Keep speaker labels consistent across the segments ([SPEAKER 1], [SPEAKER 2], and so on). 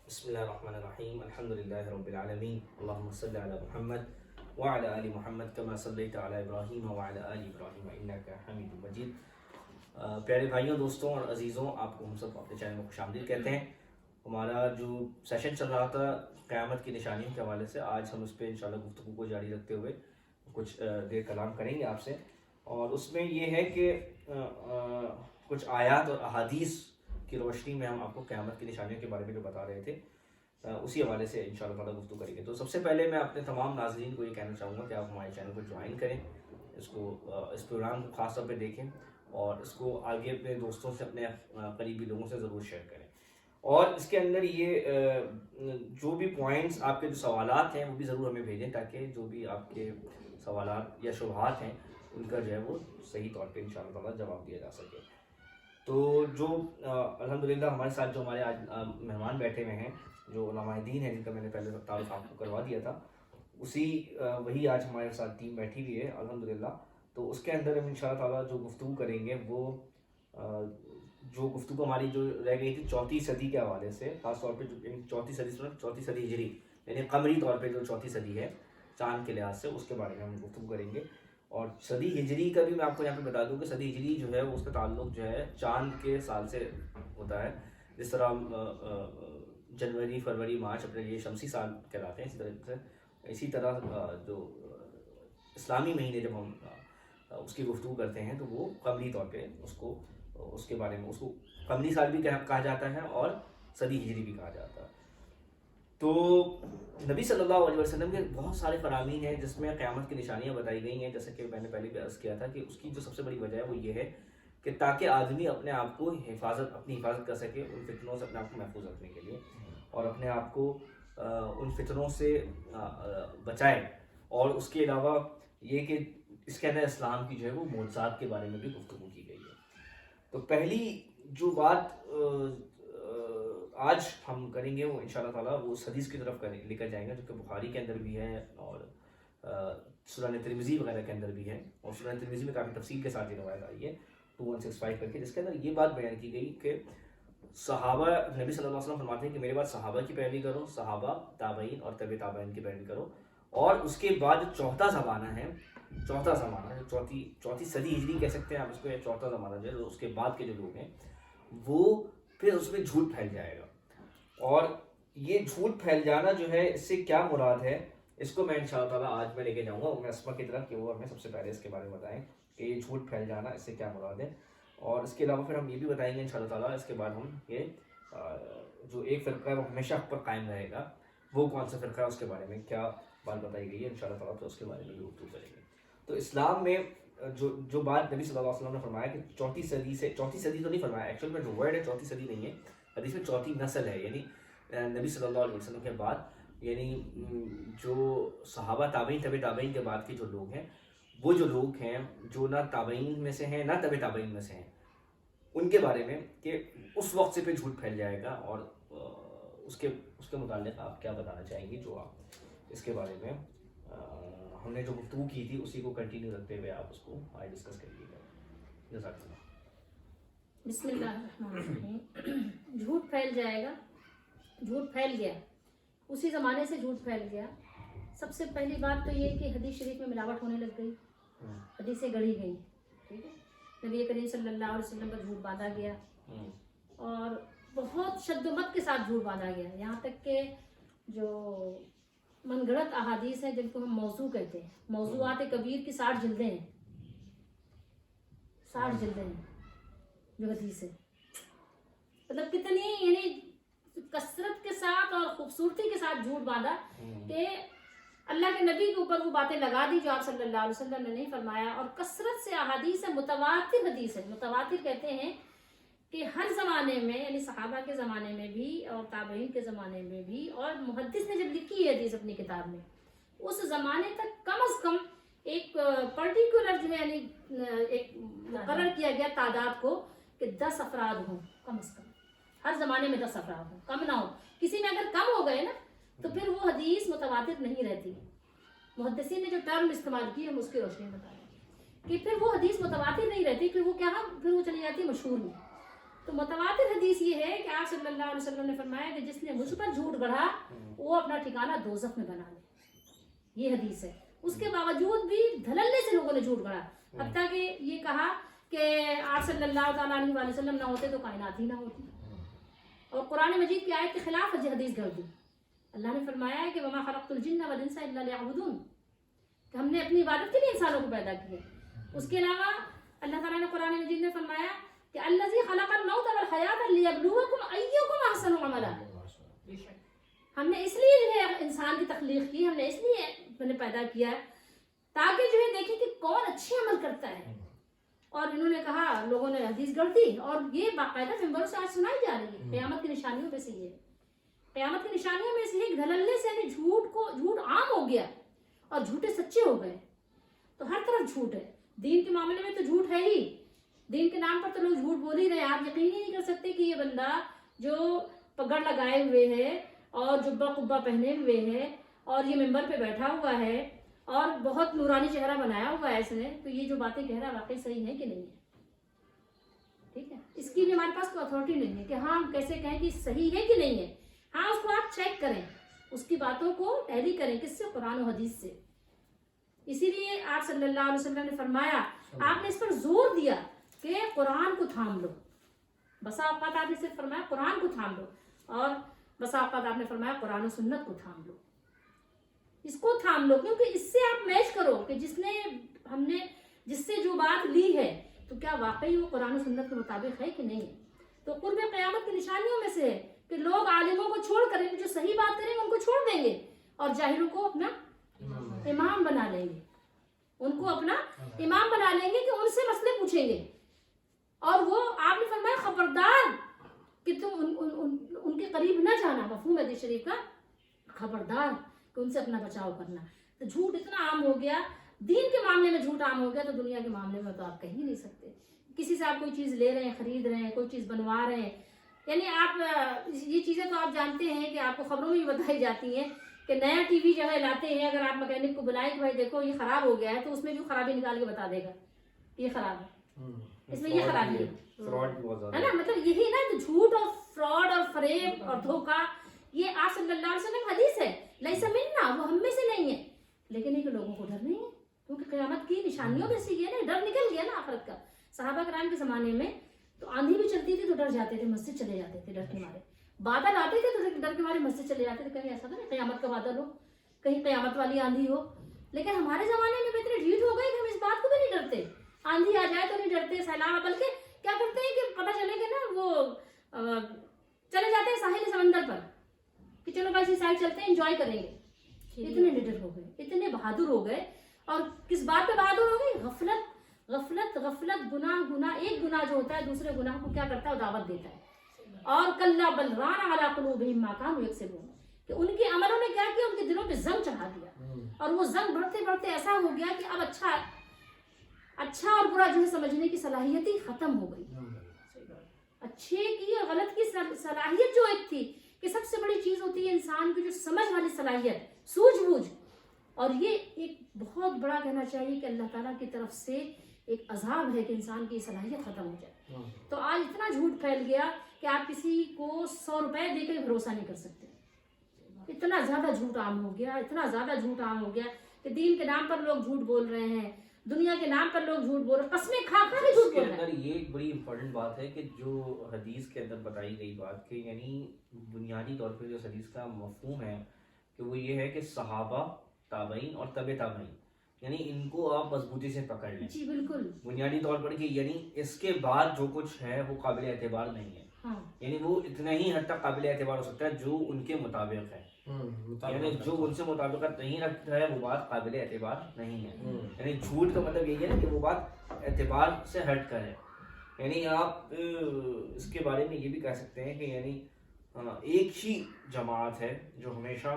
[SPEAKER 1] بسم اللہ الرحمن الرحیم الحمد للہ رب العالمین اللہم صلی علی محمد وعلی آل محمد کما صلیت علی ابراہیم وعلی آل ابراہیم انک حمید مجید۔ پیارے بھائیوں، دوستوں اور عزیزوں، آپ کو ہم سب اپنے چینل میں خوش آمدید کہتے ہیں۔ ہمارا جو سیشن چل رہا تھا قیامت کی نشانیوں کے حوالے سے، آج ہم اس پہ انشاءاللہ گفتگو کو جاری رکھتے ہوئے کچھ دیر کلام کریں گے آپ سے، اور اس میں یہ ہے کہ کچھ آیات اور احادیث کی روشنی میں ہم آپ کو قیامت کی نشانیوں کے بارے میں جو بتا رہے تھے اسی حوالے سے انشاءاللہ تعالیٰ گفتگو کریں گے۔ تو سب سے پہلے میں اپنے تمام ناظرین کو یہ کہنا چاہوں گا کہ آپ ہمارے چینل کو جوائن کریں، اس پروگرام کو خاص طور پہ دیکھیں اور اس کو آگے اپنے دوستوں سے، اپنے قریبی لوگوں سے ضرور شیئر کریں۔ اور اس کے اندر یہ جو بھی پوائنٹس، آپ کے جو سوالات ہیں وہ بھی ضرور ہمیں بھیجیں، تاکہ جو بھی آپ کے سوالات یا شبہات ہیں ان کا جو ہے وہ صحیح طور پہ انشاءاللہ تعالیٰ جواب دیا جا سکے۔ تو جو الحمدللہ ہمارے ساتھ جو ہمارے آج مہمان بیٹھے ہوئے ہیں، جو علماء دین ہیں، جن کا میں نے پہلے تعارف آپ کو کروا دیا تھا، وہی آج ہمارے ساتھ ٹیم بیٹھی ہوئی ہے الحمدللہ۔ تو اس کے اندر ہم انشاءاللہ تعالیٰ جو گفتگو کریں گے، وہ جو گفتگو ہماری جو رہ گئی تھی چوتھی صدی کے حوالے سے، خاص طور پہ چوتھی صدی ہجری، یعنی قمری طور پہ جو چوتھی صدی ہے چاند کے لحاظ سے، اس کے بارے میں ہم گفتگو کریں گے۔ اور صدی ہجری کا بھی میں آپ کو یہاں پہ بتا دوں کہ صدی ہجری جو ہے اس کا تعلق جو ہے چاند کے سال سے ہوتا ہے۔ جس طرح جنوری، فروری، مارچ، اپریل یہ شمسی سال کہلاتے ہیں، اسی طرح جو اسلامی مہینے جب ہم اس کی گفتگو کرتے ہیں تو وہ قمری طور پہ اس کے بارے میں، اس کو قمری سال بھی کہا جاتا ہے اور صدی ہجری بھی کہا جاتا ہے۔ تو نبی صلی اللہ علیہ وسلم کے بہت سارے فرامین ہیں جس میں قیامت کی نشانیاں بتائی گئی ہیں، جیسے کہ میں نے پہلے بھی عرض کیا تھا کہ اس کی جو سب سے بڑی وجہ ہے وہ یہ ہے کہ تاکہ آدمی اپنے آپ کو اپنی حفاظت کر سکے، ان فتنوں سے اپنے آپ کو محفوظ رکھنے کے لیے، اور اپنے آپ کو ان فتنوں سے بچائے۔ اور اس کے علاوہ یہ کہ اس کے اندر اسلام کی جو ہے وہ معجزات کے بارے میں بھی گفتگو کی گئی ہے۔ تو پہلی جو بات آج ہم کریں گے وہ انشاءاللہ تعالیٰ وہ اس حدیث کی طرف لے کر جائیں گے جو کہ بخاری کے اندر بھی ہے اور سنن ترمذی وغیرہ کے اندر بھی ہے، اور سنن ترمذی میں کافی تفصیل کے ساتھ یہ روایت آئی ہے 2165 کر کے، جس کے اندر یہ بات بیان کی گئی کہ صحابہ، نبی صلی اللہ علیہ وسلم فرماتے ہیں کہ میرے بعد صحابہ کی پیروی کرو، صحابہ، تابعین اور تبع تابعین کی پیروی کرو، اور اس کے بعد جو چوتھا زمانہ ہے، چوتھی صدی ہجری کہہ سکتے ہیں آپ اس کو، یا چوتھا زمانہ جو ہے اس کے بعد کے جو لوگ ہیں وہ پھر اس میں جھوٹ پھیل جائے گا۔ اور یہ جھوٹ پھیل جانا جو ہے، اس سے کیا مراد ہے، اس کو میں انشاءاللہ تعالیٰ آج میں لے کے جاؤں گا میں اسما کی طرف کہ وہ ہمیں سب سے پہلے اس کے بارے میں بتائیں کہ یہ جھوٹ پھیل جانا اس سے کیا مراد ہے۔ اور اس کے علاوہ پھر ہم یہ بھی بتائیں گے انشاءاللہ تعالیٰ، اس کے بعد ہم یہ جو ایک فرقہ ہے وہ ہمیشہ حق پر قائم رہے گا، وہ کون سا فرقہ ہے، اس کے بارے میں کیا بات بتائی گئی ہے انشاءاللہ تعالیٰ، تو اس کے بارے میں بھی گفتگو کریں گے۔ تو اسلام میں جو بات نبی صلی اللہ علیہ وسلم نے فرمایا کہ چوتھی صدی تو نہیں فرمایا، ایکچوئل میں جو ورڈ ہے چوتھی صدی نہیں ہے، حدیث میں چوتھی نسل ہے، یعنی نبی صلی اللہ علیہ وسلم کے بعد، یعنی جو صحابہ، تابعین، تبع تابعین کے بعد کے جو لوگ ہیں، وہ جو لوگ ہیں جو نہ تابعین میں سے ہیں نہ تبع تابعین میں سے ہیں، ان کے بارے میں کہ اس وقت سے پہ جھوٹ پھیل جائے گا، اور اس کے متعلق آپ کیا بتانا چاہیں گی، جو آپ اس کے بارے میں ہم نے جو گفتگو کی تھی اسی کو کنٹینیو رکھتے ہوئے آپ اس کو آگے ڈسکس کریے گا۔ جزاک اللہ۔
[SPEAKER 2] بسم اللہ الرحمن الرحیم۔ جھوٹ پھیل جائے گا، جھوٹ پھیل گیا، اسی زمانے سے جھوٹ پھیل گیا۔ سب سے پہلی بات تو یہ کہ حدیث شریف میں ملاوٹ ہونے لگ گئی، حدیثیں گڑھی گئیں، ٹھیک ہے، نبی کریم صلی اللہ علیہ وسلم کا جھوٹ باندھا گیا، اور بہت شد و مت کے ساتھ جھوٹ باندھا گیا، یہاں تک کہ جو من گھڑت احادیث ہیں جن کو ہم موضوع کہتے ہیں، موضوعات کبیر کی 60 جلدیں ہیں، 60 جلدیں ہیں جو حدیث ہے، مطلب کتنی یعنی کثرت کے ساتھ اور خوبصورتی کے ساتھ جھوٹ باندھا کہ اللہ کے نبی کے اوپر وہ باتیں لگا دی جو آپ صلی اللہ علیہ وسلم نے نہیں فرمایا۔ اور کثرت سے احادیث ہے، متواتر حدیث ہے، متواتر کہتے ہیں کہ ہر زمانے میں، یعنی صحابہ کے زمانے میں بھی اور تابعین کے زمانے میں بھی، اور محدث نے جب لکھی ہے حدیث اپنی کتاب میں، اس زمانے تک کم از کم ایک پرٹیکولر جو ہے، یعنی ایک مقرر کیا گیا تعداد کو کہ 10 افراد ہوں کم از کم، ہر زمانے میں 10 افراد ہوں، کم نہ ہو۔ کسی میں اگر کم ہو گئے نا تو پھر وہ حدیث متواتر نہیں رہتی۔ محدثین نے جو ٹرم استعمال کی ہم اس کی روشنی میں بتائیں کہ پھر وہ حدیث متواتر نہیں رہتی، پھر وہ کیا، پھر وہ چلی جاتی ہے مشہور میں۔ تو متواتر حدیث یہ ہے کہ آپ صلی اللہ علیہ وسلم نے فرمایا کہ جس نے مجھ پر جھوٹ گڑھا وہ اپنا ٹھکانہ دوزخ میں بنا لے، یہ حدیث ہے۔ اس کے باوجود بھی دھللے سے لوگوں نے جھوٹ گڑھا، حتیٰ کہ یہ کہا کہ آپ صلی اللہ تعالیٰ علیہ وسلم نہ ہوتے تو کائنات ہی نہ ہوتی، اور قرآن مجید کی آیت کے خلاف حدیث گھڑ دی۔ اللہ نے فرمایا ہے کہ وما خلقت الجن والانس الا لیعبدون، کہ ہم نے اپنی عبادت کے لیے انسانوں کو پیدا کیا۔ اس کے علاوہ اللہ تعالیٰ نے قرآن مجید میں فرمایا کہ الذی خلق الموت والحیات لیبلوکم ایکم احسن عملا، ہم نے اس لیے جو ہے انسان کی تخلیق کی، ہم نے اس لیے پیدا کیا ہے تاکہ جو ہے دیکھیں کہ کون اچھے عمل کرتا ہے۔ اور انہوں نے کہا، لوگوں نے حدیث گڑھ دی، اور یہ باقاعدہ ممبروں سے آج سنائی جا رہی ہے۔ قیامت کی نشانیوں میں سے یہ ہے، قیامت کی نشانیوں میں سے ایک دھللے سے یعنی جھوٹ عام ہو گیا اور جھوٹے سچے ہو گئے، تو ہر طرف جھوٹ ہے۔ دین کے معاملے میں تو جھوٹ ہے ہی، دین کے نام پر تو لوگ جھوٹ بول ہی رہے ہیں۔ آپ یقین ہی نہیں کر سکتے کہ یہ بندہ جو پگڑ لگائے ہوئے ہے اور جبہ قبہ پہنے ہوئے ہے اور یہ ممبر پہ بیٹھا ہوا ہے اور بہت نورانی چہرہ بنایا ہوا ہے اس نے، تو یہ جو باتیں کہہ رہا ہے واقعی صحیح ہے کہ نہیں ہے؟ ٹھیک ہے، اس کی بھی ہمارے پاس کوئی اتھارٹی نہیں ہے کہ ہاں ہم کیسے کہیں کہ صحیح ہے کہ نہیں ہے۔ ہاں اس کو آپ چیک کریں، اس کی باتوں کو ٹیلی کریں، کس سے؟ قرآن و حدیث سے۔ اسی لیے آپ صلی اللہ علیہ وسلم نے فرمایا، آپ نے اس پر زور دیا کہ قرآن کو تھام لو۔ بسا اوقات آپ نے صرف فرمایا قرآن کو تھام لو، اور بسا اوقات آپ نے فرمایا قرآن و سنت کو تھام لو، اس کو تھام لو، کیونکہ اس سے آپ میچ کرو کہ ہم نے جس سے جو بات لی ہے تو کیا واقعی وہ قرآن و سنت کے مطابق ہے کہ نہیں ہے۔ تو قرب قیامت کی نشانیوں میں سے ہے کہ لوگ عالموں کو چھوڑ کر جو صحیح بات کریں گے ان کو چھوڑ دیں گے اور جاہلوں کو اپنا امام بنا لیں گے، ان کو اپنا امام بنا لیں گے کہ ان سے مسئلے پوچھیں گے۔ اور وہ آپ نے فرمایا خبردار کہ تم ان کے قریب نہ جانا، مفہوم حدیث شریف کا، خبردار کہ ان سے اپنا بچاؤ کرنا۔ تو جھوٹ اتنا عام ہو گیا، دین کے معاملے میں جھوٹ عام ہو گیا، تو دنیا کے معاملے میں تو آپ کہہ ہی نہیں سکتے۔ کسی سے آپ کوئی چیز لے رہے ہیں، خرید رہے ہیں، کوئی چیز بنوا رہے ہیں، یعنی آپ یہ چیزیں تو آپ جانتے ہیں کہ آپ کو خبروں میں بھی بتائی جاتی ہیں کہ نیا ٹی وی جو ہے لاتے ہیں، اگر آپ مکینک کو بلائیں کہ بھائی دیکھو یہ خراب ہو گیا ہے، تو اس میں بھی خرابی نکال کے بتا دے گا یہ خراب ہے، اس میں یہ خرابی ہے نا۔ مطلب یہی نا، تو جھوٹ اور فراڈ اور فریب اور دھوکہ، یہ آپ صلی اللہ علیہ وسلم حدیث ہے، لیس منا، وہ ہم میں سے نہیں ہے۔ لیکن ایک لوگوں کو ڈر نہیں ہے، کیونکہ قیامت کی نشانیوں میں سے یہ نا، ڈر نکل گیا نا آخرت کا۔ صحابہ کرام کے زمانے میں تو آندھی بھی چلتی تھی تو ڈر جاتے تھے، مسجد چلے جاتے تھے ڈر کے مارے، بادل آتے تھے تو ڈر کے مارے مسجد چلے جاتے تھے، کہیں ایسا تھا نا قیامت کا بادل ہو، کہیں قیامت والی آندھی ہو۔ لیکن ہمارے زمانے میں اتنے ڈھیٹ ہو گئے کہ ہم اس بات کو بھی نہیں ڈرتے، آندھی آ جائے تو نہیں ڈرتے، سیلاب، بلکہ کیا کرتے ہیں کہ پتہ چلے کہ نا وہ چلے جاتے ہیں ساحل سمندر پر کہ چلو بھائی اسی سائڈ چلتے ہیں، انجوائے کریں گے۔ اتنے نڈر ہو گئے، اتنے بہادر ہو گئے، اور کس بات پہ بہادر ہو گئے؟ غفلت غفلت غفلت، گناہ، ایک گناہ جو ہوتا ہے دوسرے گناہ کو کیا کرتا ہے؟ دعوت دیتا ہے۔ اور کلا بل ران علی قلوبہم ما کانوا یکسبون، کہ ان کے عملوں نے کیا کیا؟ ان کے دلوں پہ زنگ چڑھا دیا، اور وہ زنگ بڑھتے بڑھتے ایسا ہو گیا کہ اب اچھا اور برا جو ہے سمجھنے کی صلاحیت ہی ختم ہو گئی۔ اچھے کی اور غلط کی صلاحیت جو ایک تھی، کہ سب سے بڑی چیز ہوتی ہے انسان کی جو سمجھ والی صلاحیت، سوجھ بوجھ، اور یہ ایک بہت بڑا کہنا چاہیے کہ اللہ تعالیٰ کی طرف سے ایک عذاب ہے کہ انسان کی صلاحیت ختم ہو جائے۔ تو آج اتنا جھوٹ پھیل گیا کہ آپ کسی کو 100 روپے دے کے بھروسہ نہیں کر سکتے، اتنا زیادہ جھوٹ عام ہو گیا، اتنا زیادہ جھوٹ عام ہو گیا کہ دین کے نام پر لوگ جھوٹ بول رہے ہیں، دنیا کے نام پر لوگ جھوٹ بول رہے ہیں، قسمیں کھا کھا کے جھوٹ بول رہے ہیں۔
[SPEAKER 1] یہ ایک بڑی امپورٹنٹ بات ہے کہ جو حدیث کے اندر بتائی گئی بات، کہ یعنی بنیادی طور پہ جو حدیث کا مفہوم ہے کہ وہ یہ ہے کہ صحابہ، تابعین اور تبع تابعین، یعنی ان کو آپ مضبوطی سے پکڑ لیں۔
[SPEAKER 2] جی بالکل،
[SPEAKER 1] بنیادی طور پر کہ یعنی اس کے بعد جو کچھ ہے وہ قابل اعتبار نہیں ہے، یعنی وہ اتنا ہی حد تک قابل اعتبار ہو سکتا ہے جو ان کے مطابق ہے، یعنی جو ان سے مطابقت نہیں رکھتا ہے وہ بات قابل اعتبار نہیں ہے۔ یعنی جھوٹ کا مطلب یہی ہے نا کہ وہ بات اعتبار سے ہٹ کر ہے، یعنی آپ اس کے بارے میں یہ بھی کہہ سکتے ہیں کہ یعنی ایک ہی جماعت ہے جو ہمیشہ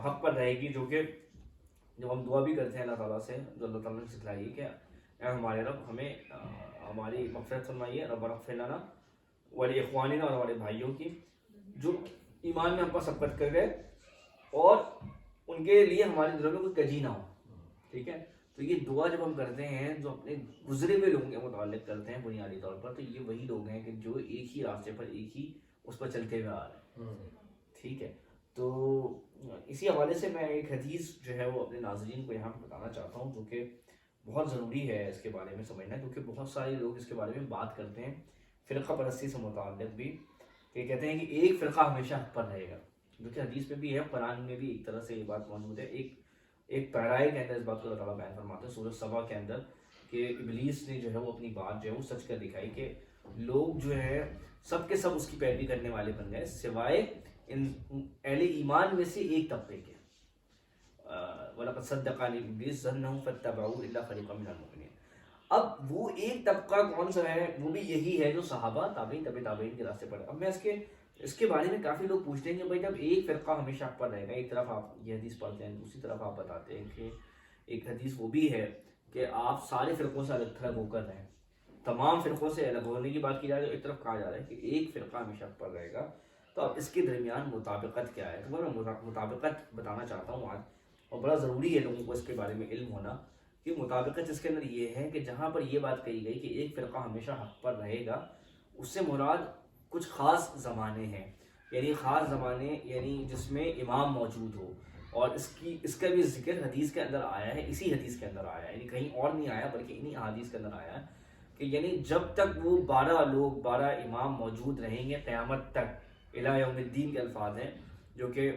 [SPEAKER 1] حق پر رہے گی، جو کہ جب ہم دعا بھی کرتے ہیں اللہ تعالیٰ سے، جو اللہ تعالیٰ نے سکھلائی کہ اے ہمارے رب ہمیں ہماری مغفرت فرمائیے، رب اغفر لنا ولاخواننا، اور ہمارے بھائیوں کی جو ایمان میں ہم پر سبقت کر گئے اور ان کے لیے ہمارے دلوں میں کوئی کجی نہ ہو، ٹھیک ہے۔ تو یہ دعا جب ہم کرتے ہیں جو اپنے گزرے ہوئے لوگوں کے متعلق کرتے ہیں بنیادی طور پر، تو یہ وہی لوگ ہیں کہ جو ایک ہی راستے پر ایک ہی اس پر چلتے ہوئے آ رہے ہیں. ٹھیک ہے، تو اسی حوالے سے میں ایک حدیث جو ہے وہ اپنے ناظرین کو یہاں پہ بتانا چاہتا ہوں، جو کہ بہت ضروری ہے اس کے بارے میں سمجھنا، کیونکہ بہت سارے لوگ اس کے بارے میں بات کرتے ہیں فرقہ پرستی سے متعلق بھی، کہ کہتے ہیں کہ ایک فرقہ ہمیشہ حق پر رہے گا، جو کہ حدیث میں بھی ہے، قرآن میں بھی ایک طرح سے یہ بات موجود ہے. ایک پیرائے کے اندر اس بات کو اللہ تعالیٰ بیان فرماتے ہیں سورۃ سبا کے اندر، کہ ابلیس نے جو ہے وہ اپنی بات جو ہے وہ سچ کر دکھائی کہ لوگ جو ہے سب کے سب اس کی پیروی کرنے والے بن گئے سوائے ان اہل ایمان میں سے ایک طبقے کے. وَلَقَدْ صَدَّقَنِي إِبْلِيسُ ظَنَّهُ فَاتَّبَعُوهُ إِلَّا فَرِيقًا مِنَ الْمُؤْمِنِينَ. اب وہ ایک طبقہ کون سا ہے؟ وہ بھی یہی ہے جو صحابہ تابعین تابعین کے راستے پر. اب میں اس کے بارے میں کافی لوگ پوچھتے ہیں کہ بھائی جب ایک فرقہ ہمیشہ حق پر رہے گا، ایک طرف آپ یہ حدیث پڑھتے ہیں، دوسری طرف آپ بتاتے ہیں کہ ایک حدیث وہ بھی ہے کہ آپ سارے فرقوں سے الگ تھلگ ہو کر رہیں، تمام فرقوں سے الگ ہونے کی بات کی جائے تو ایک طرف کہا جا رہا ہے کہ ایک فرقہ ہمیشہ حق پر رہے گا. تو اب اس کے درمیان مطابقت کیا ہے؟ تو میں مطابقت بتانا چاہتا ہوں آج، اور بڑا ضروری ہے لوگوں کو اس کے بارے میں علم ہونا، کہ مطابقت اس کے اندر یہ ہے کہ جہاں پر یہ بات کہی گئی کہ ایک فرقہ ہمیشہ حق پر رہے گا، اس سے مراد کچھ خاص زمانے ہیں، یعنی خاص زمانے یعنی جس میں امام موجود ہو، اور اس کا بھی ذکر حدیث کے اندر آیا ہے، اسی حدیث کے اندر آیا ہے، یعنی کہیں اور نہیں آیا بلکہ انہی احادیث کے اندر آیا ہے کہ یعنی جب تک وہ 12 امام موجود رہیں گے قیامت تک، الی یوم الدین کے الفاظ ہیں جو کہ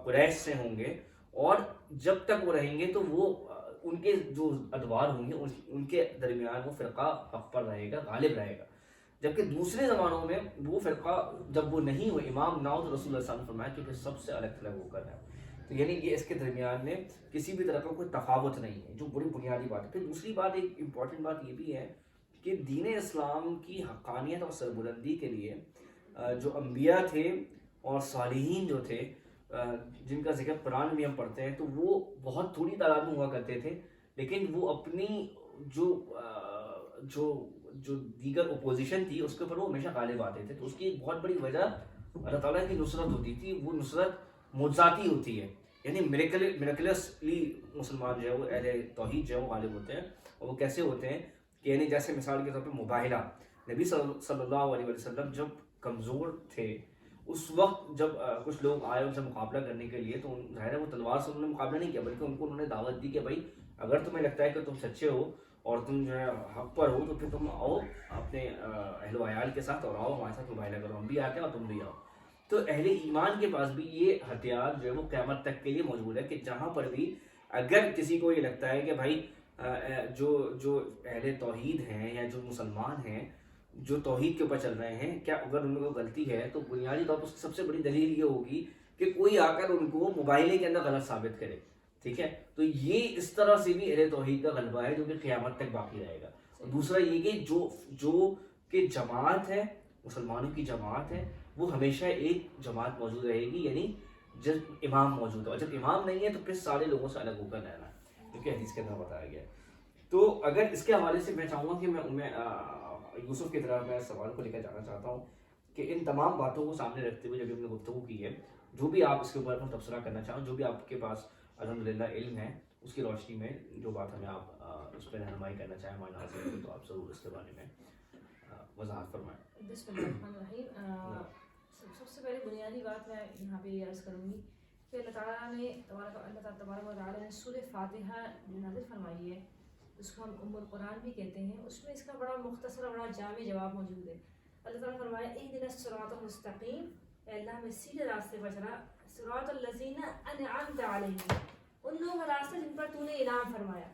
[SPEAKER 1] قریش سے ہوں گے، اور جب تک وہ رہیں گے تو وہ ان کے جو ادوار ہوں گے ان کے درمیان وہ فرقہ حق پر رہے گا، غالب رہے گا. جبکہ دوسرے زمانوں میں وہ فرقہ جب وہ نہیں ہو، امام نہ ہو، تو رسول اللہ صلی اللہ علیہ وسلم نے فرمایا کہ پھر سب سے الگ تھلگ ہو کر ہے. تو یعنی یہ اس کے درمیان میں کسی بھی طرح کا کوئی تفاوت نہیں ہے، جو بڑی بنیادی بات ہے. پھر دوسری بات، ایک امپورٹنٹ بات یہ بھی ہے کہ دین اسلام کی حقانیت اور سربلندی کے لیے جو انبیاء تھے اور صالحین جو تھے، جن کا ذکر قرآن میں ہم پڑھتے ہیں، تو وہ بہت تھوڑی تعداد میں ہوا کرتے تھے، لیکن وہ اپنی جو دیگر اپوزیشن تھی اس کے اوپر وہ ہمیشہ غالب آتے تھے. تو اس کی ایک بہت بڑی وجہ اللہ تعالیٰ کی نصرت ہوتی تھی. وہ نصرت معجزاتی ہوتی ہے، یعنی میریکلسلی مسلمان جو ہے وہ اہل توحید جو ہے وہ غالب ہوتے ہیں. اور وہ کیسے ہوتے ہیں کہ یعنی جیسے مثال کے طور پہ مباہلہ، نبی صلی اللہ علیہ وسلم جب کمزور تھے اس وقت جب کچھ لوگ آئے ان سے مقابلہ کرنے کے لیے، تو ظاہر ہے وہ تلوار سے انہوں نے مقابلہ نہیں کیا، بلکہ ان کو انہوں نے دعوت دی کہ بھائی اگر تمہیں لگتا ہے کہ تم سچے ہو اور تم جو ہے حق پر ہو، تو پھر تم آؤ اپنے اہل و عیال کے ساتھ اور آؤ ہمارے ساتھ مباہلہ کرو، ہم بھی آتے ہیں اور تم بھی آؤ. تو اہل ایمان کے پاس بھی یہ ہتھیار جو ہے وہ قیامت تک کے لیے موجود ہے کہ جہاں پر بھی اگر کسی کو یہ لگتا ہے کہ بھائی جو اہل توحید ہیں یا جو مسلمان ہیں جو توحید کے اوپر چل رہے ہیں، کیا اگر ان کو غلطی ہے تو بنیادی طور پر سب سے بڑی دلیل یہ ہوگی کہ کوئی آ کر ان کو مباہلے کے اندر غلط ثابت کرے. ٹھیک ہے، تو یہ اس طرح سے بھی اہل توحید کا غلبہ ہے جو کہ قیامت تک باقی رہے گا. اور دوسرا یہ کہ جو کہ جماعت ہے، مسلمانوں کی جماعت ہے، وہ ہمیشہ ایک جماعت موجود رہے گی، یعنی جب امام موجود ہو. جب امام نہیں ہے تو پھر سارے لوگوں سے الگ ہو کر رہنا ہے، جو کہ حدیث کے اندر بتایا گیا ہے. تو اگر اس کے حوالے سے میں چاہوں گا کہ میں یوسف کی طرح میں سوال کو لے کر جانا چاہتا ہوں کہ ان تمام باتوں کو سامنے رکھتے ہوئے جب ہم نے گفتگو کی ہے، جو بھی آپ اس کے اوپر تبصرہ کرنا چاہوں، جو بھی آپ کے پاس الحمدللہ علم ہے، اس کی روشنی میں جو بات ہمیں آپ اس پہ رہنمائی کرنا چاہیں ہمارے ناظرین کو، تو آپ ضرور اس کے بارے میں وضاحت فرمائیں.
[SPEAKER 2] بسم اللہ الرحمن الرحیم. سب سے پہلے بنیادی بات میں یہاں پہ یہ عرض کروں گی کہ اللہ تعالیٰ نے تبارک و تعالیٰ نے سورہ فاتحہ نازل فرمائی ہے، اس کو ہم ام القرآن بھی کہتے ہیں. اس میں اس کا بڑا مختصر اور بڑا جامع جواب موجود ہے. اللہ تعالیٰ نے فرمایا اہدنا الصراط المستقیم، اے اللہ ہمیں سیدھے راستے پر چلا، صراط الذین انعمت علیہم، ان لوگوں کا راستہ جن پر تو نے انعام فرمایا.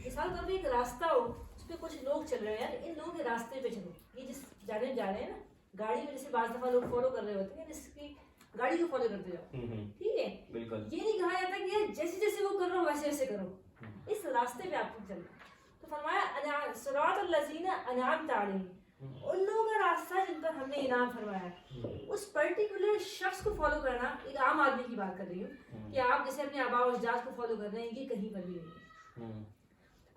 [SPEAKER 2] مثال طور پہ ایک راستہ ہو، اس پہ کچھ لوگ چل رہے ہیں، ان لوگوں کے راستے پہ چلو. یہ جس جانب جا رہے ہیں نا، گاڑی میں جیسے بعض دفعہ لوگ فالو کر رہے ہوتے ہیں، جس کی گاڑی کو فالو کرتے جاؤ، ٹھیک ہے، یہ نہیں کہا جاتا کہ جیسے جیسے وہ کر رہا ہو ویسے ویسے کرو، اس راستے پہ آپ کو چلنا. تو فرمایا صراط الذین انعمت علیہم، ان لوگوں کا راستہ جن پر ہم نے انعام فرمایا. اس پرٹیکولر شخص کو فالو کرنا، ایک عام آدمی کی بات کر رہی ہوں کہ آپ جیسے اپنے آباء و اجداد کو فالو کر رہے ہیں، یہ کہیں پر بھی نہیں ہے.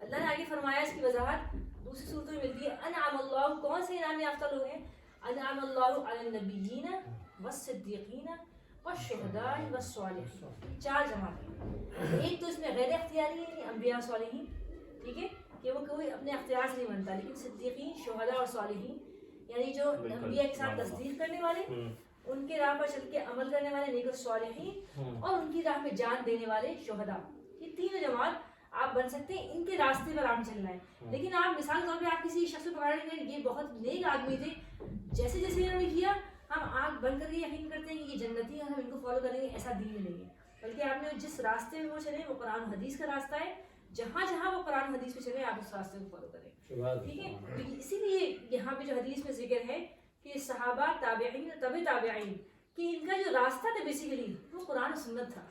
[SPEAKER 2] اللہ نے آگے فرمایا اس کی وضاحت دوسری صورتوں میں ملتی ہے. انعم اللہ، کون سے انعام یافتہ لوگ ہیں؟ انعم اللہ علی النبیین والصدیقین والشہداء والصالحین. 4 جماعتیں. ایک تو اس میں غیر اختیاری ہے، یعنی انبیاء صالحین.
[SPEAKER 3] ٹھیک ہے، کہ وہ کوئی اپنے اختیار سے نہیں بنتا، لیکن صدیقین، شہداء اور صالحین یعنی جو انبیاء کے ساتھ تصدیق کرنے والے، ان کے راہ پر چل کے عمل کرنے والے نیک صالحین، اور ان کی راہ پہ جان دینے والے شہداء، یہ تینوں جماعت آپ بن سکتے ہیں، ان کے راستے پر آپ چلنا ہے. لیکن آپ مثال کے طور پہ آپ کسی شخص کو پکڑ لیں، یہ بہت نیک آدمی تھے، جیسے جیسے انہوں نے کیا ہم آنکھ بند کر کے یقین کرتے ہیں کہ یہ جنتی ہے، ہم ان کو فالو کریں گے، ایسا دین نہیں ہے. بلکہ آپ نے جس راستے میں وہ چلے وہ قرآن و حدیث کا راستہ ہے، جہاں جہاں وہ قرآن و حدیث پہ چلے آپ اس راستے کو فالو کریں. ٹھیک ہے، تو اسی لیے یہاں پہ جو حدیث میں ذکر ہے کہ صحابہ، تابعین، تبع تابعین، کہ ان کا جو راستہ تھا بیسیکلی وہ قرآن و سنت تھا.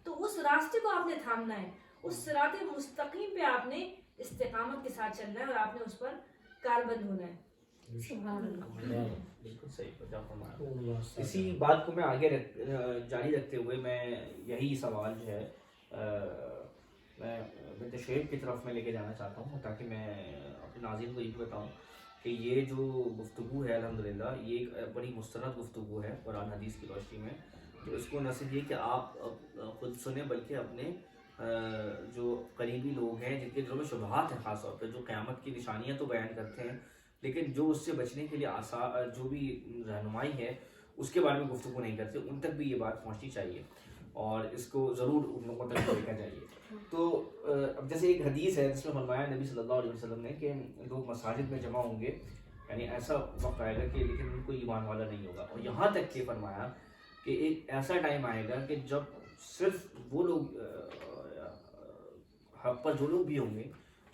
[SPEAKER 3] تو اس راستے کو آپ نے تھامنا ہے، اس صراط مستقیم پہ آپ نے استقامت کے ساتھ چلنا ہے، اور آپ نے اس پر کاربند ہونا ہے.
[SPEAKER 1] بالکل صحیح بتا فرمایا. اسی بات کو میں آگے جاری رکھتے ہوئے میں یہی سوال جو ہے میں تشریح کی طرف میں لے کے جانا چاہتا ہوں، تاکہ میں اپنے ناظرین کو یہ بھی بتاؤں کہ یہ جو گفتگو ہے الحمدللہ یہ ایک بڑی مستند گفتگو ہے قرآن حدیث کی روشنی میں. تو اس کو نہ صرف یہ کہ آپ خود سنیں، بلکہ اپنے جو قریبی لوگ ہیں جن کے دلوں میں شبہات ہیں، خاص طور پہ جو قیامت کی نشانیاں تو بیان کرتے ہیں، لیکن جو اس سے بچنے کے لیے جو بھی رہنمائی ہے اس کے بارے میں گفتگو نہیں کرتے، ان تک بھی یہ بات پہنچنی چاہیے اور اس کو ضرور ان لوگوں تک دیکھا چاہیے. تو اب جیسے ایک حدیث ہے جس میں فرمایا نبی صلی اللہ علیہ وسلم نے کہ لوگ مساجد میں جمع ہوں گے، یعنی ایسا وقت آئے گا کہ لیکن ان کو ایمان والا نہیں ہوگا. اور یہاں تک کہ فرمایا کہ ایک ایسا ٹائم آئے گا کہ جب صرف وہ لوگ حق پر جو لوگ بھی ہوں گے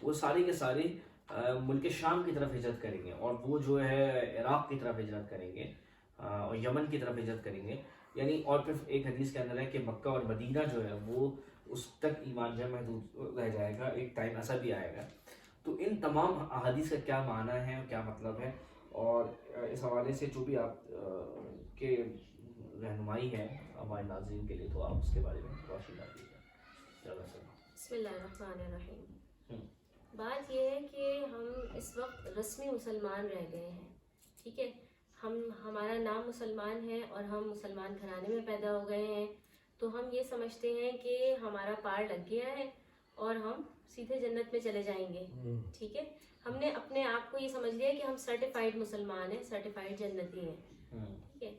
[SPEAKER 1] وہ سارے کے سارے ملک شام کی طرف ہجرت کریں گے، اور وہ جو ہے عراق کی طرف ہجرت کریں گے اور یمن کی طرف ہجرت کریں گے. یعنی اور پھر ایک حدیث کے اندر ہے کہ مکہ اور مدینہ جو ہے وہ اس تک ایمان جو محدود رہ جائے گا، ایک ٹائم ایسا بھی آئے گا. تو ان تمام احادیث کا کیا معنی ہے اور کیا مطلب ہے، اور اس حوالے سے جو بھی آپ کے رہنمائی ہے ہمارے ناظرین کے لیے، تو آپ اس کے بارے میں روشنی ڈالیے گا.
[SPEAKER 4] بسم اللہ الرحمن الرحیم. بات یہ ہے کہ ہم اس وقت رسمی مسلمان رہ گئے ہیں، ٹھیک ہے، ہمارا نام مسلمان ہے اور ہم مسلمان گھرانے میں پیدا ہو گئے ہیں، تو ہم یہ سمجھتے ہیں کہ ہمارا پار لگ گیا ہے اور ہم سیدھے جنت میں چلے جائیں گے. ٹھیک ہے، ہم نے اپنے آپ کو یہ سمجھ لیا کہ ہم سرٹیفائڈ مسلمان ہیں، سرٹیفائڈ جنتی ہیں. ٹھیک ہے،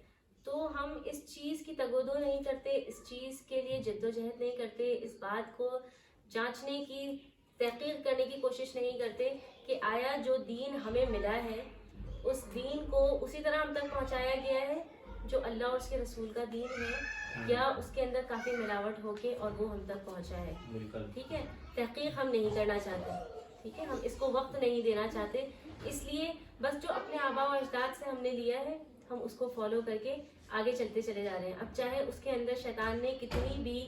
[SPEAKER 4] تو ہم اس چیز کی تگودو نہیں کرتے، اس چیز کے لیے جد و جہد نہیں کرتے، اس بات کو جانچنے کی، تحقیق کرنے کی کوشش نہیں کرتے کہ آیا جو دین ہمیں ملا ہے اس دین کو اسی طرح ہم تک پہنچایا گیا ہے جو اللہ اور اس کے رسول کا دین ہے، یا اس کے اندر کافی ملاوٹ ہو کے اور وہ ہم تک پہنچا ہے. ٹھیک ہے، تحقیق ہم نہیں کرنا چاہتے، ٹھیک ہے، ہم اس کو وقت نہیں دینا چاہتے، اس لیے بس جو اپنے آباء و اجداد سے ہم نے لیا ہے ہم اس کو فالو کر کے آگے چلتے چلے جا رہے ہیں. اب چاہے اس کے اندر شیطان نے کتنی بھی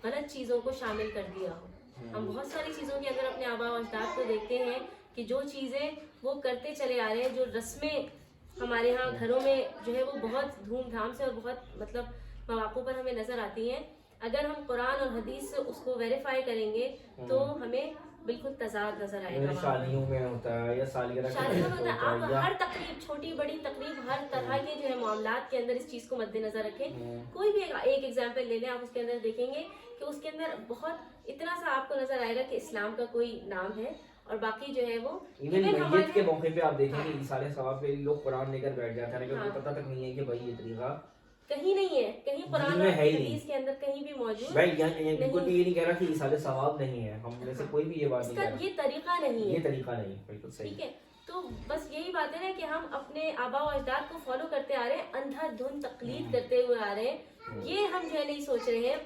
[SPEAKER 4] غلط چیزوں کو شامل کر دیا ہو، ہم بہت ساری چیزوں کے اندر اپنے آباء و اجداد کو دیکھتے ہیں کہ جو چیزیں وہ کرتے چلے آ رہے ہیں، جو رسمیں ہمارے ہاں گھروں میں جو ہے وہ بہت دھوم دھام سے اور بہت مطلب مواقع پر ہمیں نظر آتی ہیں، اگر ہم قرآن اور حدیث سے اس کو ویریفائی کریں گے تو ہمیں بالکل تضاد نظر آئے گا.
[SPEAKER 1] شادیوں میں ہوتا ہے یا سالگرہ
[SPEAKER 4] شادیوں میں ہوتا ہے، آپ ہر تقریب، چھوٹی بڑی تقریب، ہر طرح کے جو ہے معاملات کے اندر اس چیز کو مد نظر رکھیں. کوئی بھی ایک ایگزامپل لے لیں، آپ اس کے اندر دیکھیں گے کہ اس کے اندر بہت اتنا سا آپ کو نظر آئے گا کہ اسلام کا کوئی نام ہے، اور باقی جو ہے وہ
[SPEAKER 1] میت کے موقع پہ آپ دیکھیں گے سارے ثواب پہ لوگ قرآن لے کر بیٹھ جاتے ہیں، لیکن انہیں پتہ تک نہیں ہے کہ بھائی یہ طریقہ
[SPEAKER 4] کہیں نہیں ہے، کہیں قرآن اور حدیث کے اندر کہیں بھی موجود
[SPEAKER 1] بالکل بھی یہ نہیں کہہ رہا کہ سارے ثواب نہیں ہے، ہم میں سے کوئی بھی یہ بات نہیں کہہ رہا،
[SPEAKER 4] یہ طریقہ نہیں ہے،
[SPEAKER 1] یہ طریقہ نہیں، بالکل صحیح.
[SPEAKER 4] ٹھیک ہے، تو بس یہی بات ہے نا کہ ہم اپنے آباء و اجداد کو فالو کرتے آ رہے ہیں، اندھا دھند تقلید کرتے ہوئے آ رہے ہیں. یہ ہم جو ہے نہیں سوچ رہے ہیں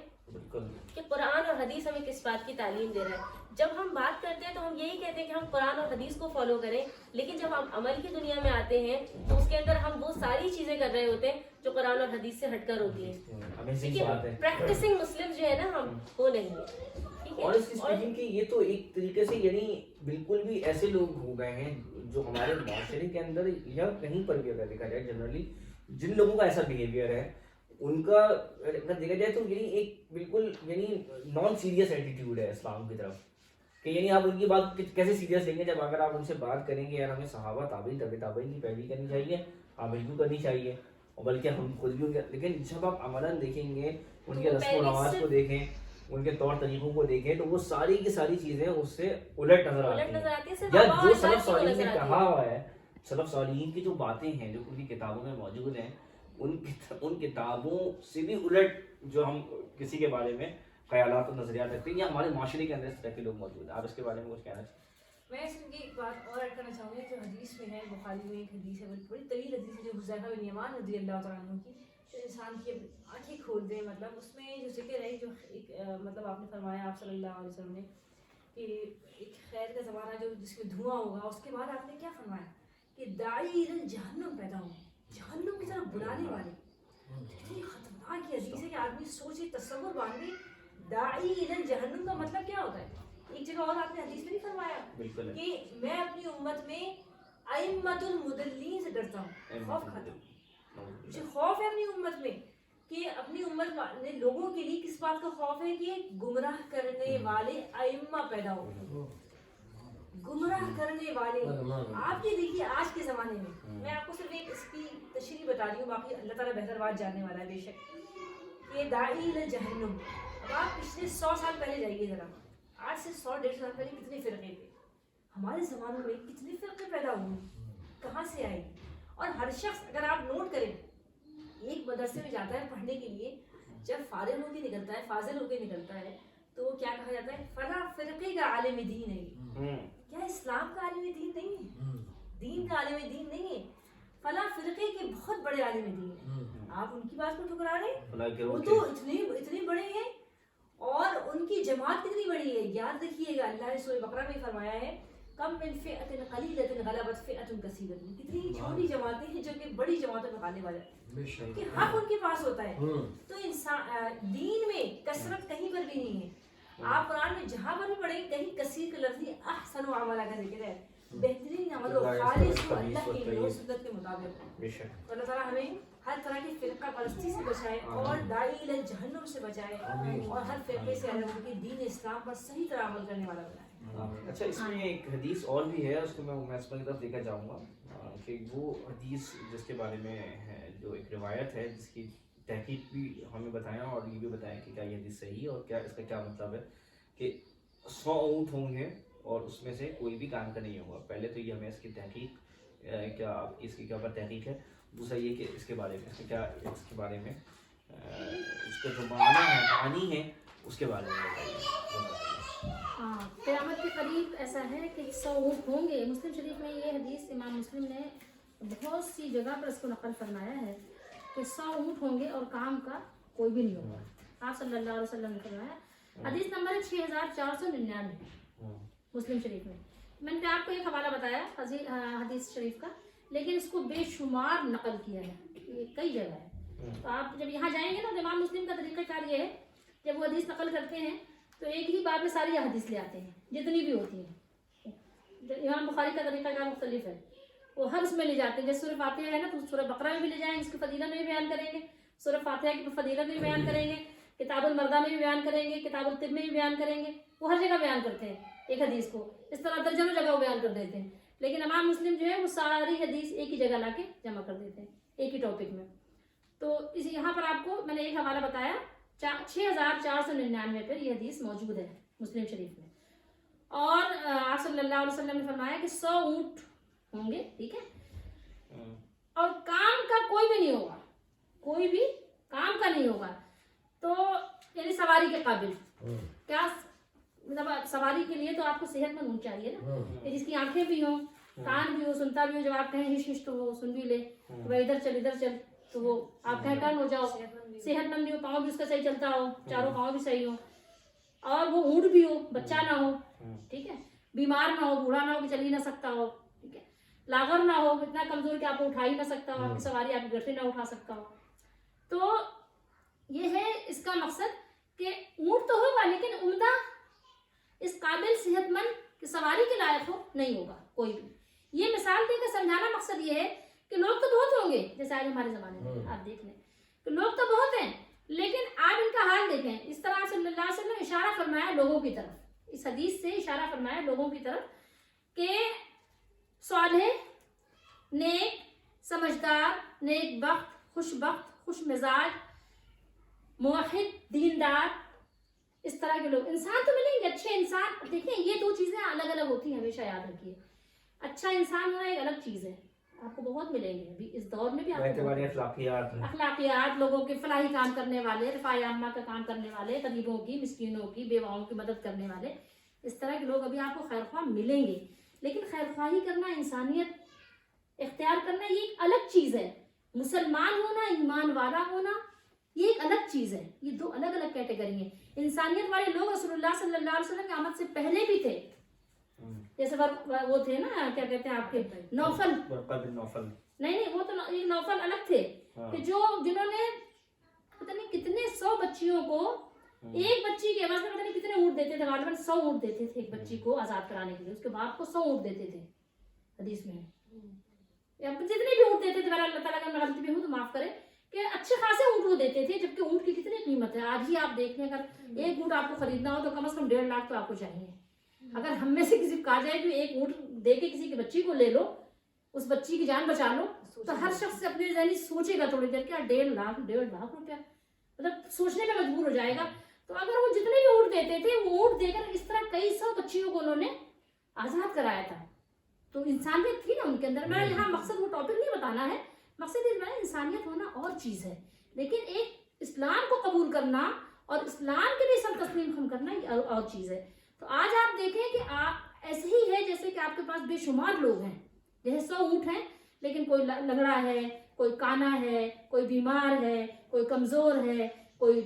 [SPEAKER 4] کہ قرآن اور حدیث ہمیں کس بات کی تعلیم دے رہا ہے. جب ہم بات کرتے ہیں تو ہم یہی کہتے ہیں کہ ہم قرآن اور حدیث کو فالو کریں، لیکن جب ہم عمل کی دنیا میں آتے ہیں تو اس کے اندر ہم وہ ساری چیزیں کر رہے ہوتے ہیں جو قرآن اور حدیث سے ہٹ کر ہوتی ہیں. پریکٹسنگ مسلم جو ہے نا ہم وہ نہیں ہے.
[SPEAKER 1] اور اس کی اسپیکنگ کی یہ تو ایک طریقے سے یعنی بالکل بھی ایسے لوگ ہو گئے ہیں جو ہمارے معاشرے کے اندر یا کہیں پر بھی اگر دیکھا جائے جنرلی جن لوگوں کا ایسا بیہیویئر ہے ان کا اگر دیکھا جائے تو یعنی ایک بالکل یعنی نان سیریس ایٹیٹیوڈ ہے اسلام کی طرف، کہ یعنی آپ ان کی بات کیسے سیریس لیں گے جب اگر آپ ان سے بات کریں گے یار ہمیں صحابہ تابعین تبع تابعین کی پیروی کرنی چاہیے، آپ بالکل کرنی چاہیے، اور بلکہ ہم خود بھی ان کے، لیکن جب آپ عملاً دیکھیں گے ان کے رسم و رواج کو دیکھیں ان کے طور طریقوں کو دیکھیں تو وہ ساری کی ساری چیزیں اس سے الٹ نظر آتی ہیں. یا جو سلف صالحین نے کہا ہوا ہے, سلف صالحین کی جو باتیں ہیں جو ان کی کتابوں میں موجود ہیں, ان کتابوں سے بھی الٹ جو ہم کسی کے بارے میں خیالات اور نظریات رکھتے ہیں, یا ہمارے معاشرے کے اندر اس طرح کے لوگ موجود ہیں. آپ اس کے بارے میں کچھ کہنا چاہیں؟
[SPEAKER 3] میں اس کی ایک بات اور ایڈ کرنا چاہوں گی. جو حدیث میں ہے, بخاری میں ایک حدیث ہے, بڑی طویل حدیث ہے, جو حذیفہ بن یمان رضی اللہ تعالیٰ عنہ کی, جو انسان کی آنکھیں کھول دیں. مطلب اس میں جو ذکر ہے, جو ایک مطلب آپ نے فرمایا آپ صلی اللہ علیہ وسلم نے کہ ایک خیر کا زمانہ جو جس میں دھواں ہوگا, اس کے بعد آپ نے کیا فرمایا کہ داعی الی جہنم پیدا ہوں, جہنم کی طرف بلانے والے. اتنی خطرناک یہ حدیث ہے کہ آدمی سوچے, تصور باندھے, داعی الی جہنم کا مطلب کیا ہوتا ہے. ایک جگہ اور آپ نے حدیث میں نہیں فرمایا کہ میں اپنی امت میں ائمۃ المضلین سے ڈرتا ہوں, خوف کھاتا ہوں. مجھے خوف ہے اپنی امت میں کہ اپنی امت والے لوگوں کے لیے کس بات کا خوف ہے کہ گمراہ کرنے والے ائمہ پیدا ہو, گمراہ کرنے والے. آپ یہ دیکھیے آج کے زمانے میں آپ کو صرف ایک اس کی تشریح بتا رہی ہوں, باقی اللہ تعالیٰ بہتر بات جاننے والا ہے بے شک. یہ داعی الی جہنم, اب آپ پچھلے 100 سال پہلے جائیے ذرا, آج سے 100-150 سال پہلے کتنے فرقے تھے, ہمارے زمانوں میں کتنے فرقے پیدا ہوئے, کہاں سے آئے. اور ہر شخص اگر آپ نوٹ کریں, ایک مدرسے میں جاتا ہے پڑھنے کے لیے, جب فارغ ہو کے نکلتا ہے, فاضل ہو کے نکلتا ہے, تو وہ کیا کہا جاتا ہے, فلاں فرقے کا عالم دین ہے. کیا اسلام کا عالم دین نہیں ہے, دین کا عالم دین نہیں ہے, فلاں فرقے کے بہت بڑے عالم دین ہیں. آپ ان کی بات کو ٹھکرا رہے, وہ تو اتنے بڑے ہیں اور ان کی جماعت کتنی بڑی ہے. یاد رکھیے گا, اللہ نے سورہ بقرہ میں فرمایا ہے, کم من فئۃ قلیلۃ غلبت فئۃ کثیرۃ. کتنی چھوٹی جماعتیں ہیں جو کہ بڑی جماعتوں میں غالب آ جاتی ہیں, کہ حق ان کے پاس ہوتا ہے. تو انسان دین میں کثرت کہیں پر بھی نہیں ہے. آپ قرآن میں جہاں پر بھی پڑھیں, کہیں کثیر کا لفظ احسن عملا کا ذکر ہے, بہترین عمل ہو, خالص ہو, اللہ کے لیے سنت کے مطابق. تو اللہ تعالیٰ ہمیں ہر طرح کی فرقہ پرستی سے بچائے اور داعی الی جہنم سے بچائے, اور ہر فرقے سے الگ ہو کے دین اسلام پر صحیح طرح عمل کرنے والا بنائے.
[SPEAKER 1] اچھا, اس میں ایک حدیث اور بھی ہے, اس کو میں اس کی طرف دیکھا جاؤں گا کہ وہ حدیث جس کے بارے میں ہے, جو ایک روایت ہے جس کی تحقیق بھی ہمیں بتایا اور یہ بھی بتایا کہ کیا یہ حدیث صحیح ہے اور کیا اس کا کیا مطلب ہے, کہ 100 اونٹ ہوں گے اور اس میں سے کوئی بھی کام کا نہیں ہوگا. پہلے تو یہ ہمیں اس کی تحقیق, کیا اس کی کیا پر تحقیق ہے. دوسرا یہ کہ اس کے بارے میں کیا, اس کے بارے میں اس کا جو معنی ہے اس کے بارے میں بتائیے.
[SPEAKER 2] ہاں, قیامت کے قریب ایسا ہے کہ 100 اونٹ ہوں گے. مسلم شریف میں یہ حدیث امام مسلم نے بہت سی جگہ پر اس کو نقل فرمایا ہے کہ 100 اونٹ ہوں گے اور کام کا کوئی بھی نہیں ہوگا. آپ صلی اللہ علیہ وسلم نے فرمایا. حدیث نمبر ہے 6499 مسلم شریف میں. میں نے آپ کو ایک حوالہ بتایا حدیث شریف کا, لیکن اس کو بے شمار نقل کیا ہے, یہ کئی جگہ ہے. تو آپ جب یہاں جائیں گے نا, تو امام مسلم کا طریقہ کار یہ ہے, جب وہ حدیث نقل کرتے ہیں تو ایک ہی بات میں ساری حدیث لے آتے ہیں جتنی بھی ہوتی ہیں. امام بخاری کا طریقہ کار مختلف ہے, وہ ہر اس میں لے جاتے ہیں. جیسے سورہ فاتحہ ہے نا, تو سورہ بقرہ میں بھی لے جائیں گے, اس کی فضیلت میں بھی بیان کریں گے, سورہ فاتحہ کی فضیلت میں بھی بیان کریں گے, کتاب المردہ میں بھی بیان کریں گے, کتاب الطب میں بھی بیان کریں گے. وہ ہر جگہ بیان کرتے ہیں ایک حدیث کو, اس طرح درجنوں جگہ وہ بیان کر دیتے ہیں. لیکن امام مسلم جو ہے وہ ساری حدیث ایک ہی جگہ لا کے جمع کر دیتے ہیں ایک ہی ٹاپک میں. تو یہاں پر آپ کو میں نے ایک حوالہ بتایا, 6499 پر یہ حدیث موجود ہے مسلم شریف میں. اور آپ صلی اللہ علیہ وسلم نے فرمایا کہ 100 اونٹ ہوں گے, ٹھیک ہے, اور کام کا کوئی بھی نہیں ہوگا, کوئی بھی کام کا نہیں ہوگا. تو یعنی سواری کے قابل, کیا مطلب سواری کے لیے تو آپ کو صحت مند اونٹ چاہیے نا, کہ جس کی آنکھیں بھی ہوں, کان بھی ہو, سنتا بھی ہو, جب آپ کہیں ہش ہش تو وہ سن بھی لے, تو ادھر چل تو وہ آپ کہیں ٹرن ہو جاؤ, صحت مند بھی ہو, پاؤں بھی اس کا صحیح چلتا ہو, چاروں پاؤں بھی صحیح ہو, اور وہ اونٹ بھی ہو, بچہ نہ ہو, ٹھیک ہے, بیمار نہ ہو, بوڑھا نہ ہو کہ چل ہی نہ سکتا ہو, ٹھیک ہے, لاغر نہ ہو, اتنا کمزور کہ آپ کو اٹھا ہی نہ سکتا ہو, آپ کی سواری آپ کے گھر سے نہ اٹھا سکتا ہو. تو یہ ہے اس کا مقصد کہ اونٹ تو ہوگا لیکن عمدہ اس قابل صحت مند کہ سواری کے لائق ہو نہیں ہوگا کوئی بھی. یہ مثال دے کر سمجھانا مقصد یہ ہے کہ لوگ تو بہت ہوں گے, جیسے آج ہمارے زمانے میں آپ دیکھ لیں کہ لوگ تو بہت ہیں, لیکن آپ ان کا حال دیکھیں. اس طرح صلی اللہ علیہ وسلم نے اشارہ فرمایا لوگوں کی طرف, اس حدیث سے اشارہ فرمایا لوگوں کی طرف کہ صالح, نیک, سمجھدار, نیک بخت, خوش بخت, خوش مزاج, موحد, دیندار, اس طرح کے لوگ انسان تو ملیں گے اچھے انسان. دیکھیں یہ دو چیزیں الگ الگ ہوتی ہیں, ہمیشہ یاد رکھیے. اچھا انسان ہونا ایک الگ چیز ہے, آپ کو بہت ملیں گے ابھی اس دور میں بھی. آپ کو اخلاقیات, لوگوں کے فلاحی کام کرنے والے, رفاع عامہ کا کام کرنے والے, غریبوں کی, مسکینوں کی, بیواؤں کی مدد کرنے والے, اس طرح کے لوگ ابھی آپ کو خیر خواہ ملیں گے. لیکن خیر خواہی کرنا, انسانیت اختیار کرنا, یہ ایک الگ چیز ہے. مسلمان ہونا, ایمان والا ہونا, یہ ایک الگ چیز ہے. یہ دو الگ الگ کیٹیگری ہیں. انسانیت والے لوگ رسول اللہ صلی اللہ علیہ وسلم کی آمد سے پہلے بھی تھے. جیسے وہ تھے نا, کیا کہتے ہیں آپ کے, نوفل. نہیں وہ تو نوفل الگ تھے, کہ جنہوں نے پتہ نہیں کتنے 100 بچیوں کو, ایک بچی کے عوض میں پتہ نہیں کتنے اونٹ دیتے تھے, غالباً 100 اونٹ دیتے تھے ایک بچی کو آزاد کرانے کے لیے. اس کے باپ کو 100 اونٹ دیتے تھے حدیث میں, جتنے بھی اونٹ دیتے تھے. اللہ تعالیٰ کا میں غلطی بھی ہوں تو معاف کرے, کہ اچھے خاصے اونٹ وہ دیتے تھے, جبکہ اونٹ کی کتنی قیمت ہے. آج ہی آپ دیکھ لیں, اگر ایک اونٹ آپ کو خریدنا ہو تو کم از کم 1.5 لاکھ تو آپ کو چاہیے. اگر ہم میں سے کسی کو کہا جائے کہ ایک اونٹ دے کے کسی کی بچی کو لے لو, اس بچی کی جان بچا لو, تو ہر شخص اپنے ذہنی سوچے گا تھوڑی دیر, کیا 1.5 لاکھ روپیہ, مطلب سوچنے پہ مجبور ہو جائے گا. تو اگر وہ جتنے بھی اونٹ دیتے تھے, وہ اونٹ دے کر اس طرح کئی 100 بچیوں کو انہوں نے آزاد کرایا تھا. تو انسانیت تھی نا ان کے اندر. میرا یہاں مقصد وہ ٹاپک نہیں بتانا ہے, مقصد یہ انسانیت ہونا اور چیز ہے, لیکن ایک اسلام کو قبول کرنا اور اسلام کے لیے سب تسلیم خم کرنا یہ اور چیز ہے. تو آج آپ دیکھیں کہ ایسے ہی ہے جیسے کہ آپ کے پاس بے شمار لوگ ہیں, جیسے 100 اونٹ ہیں, لیکن کوئی لنگڑا ہے, کوئی کانا ہے, کوئی بیمار ہے, کوئی کمزور ہے, کوئی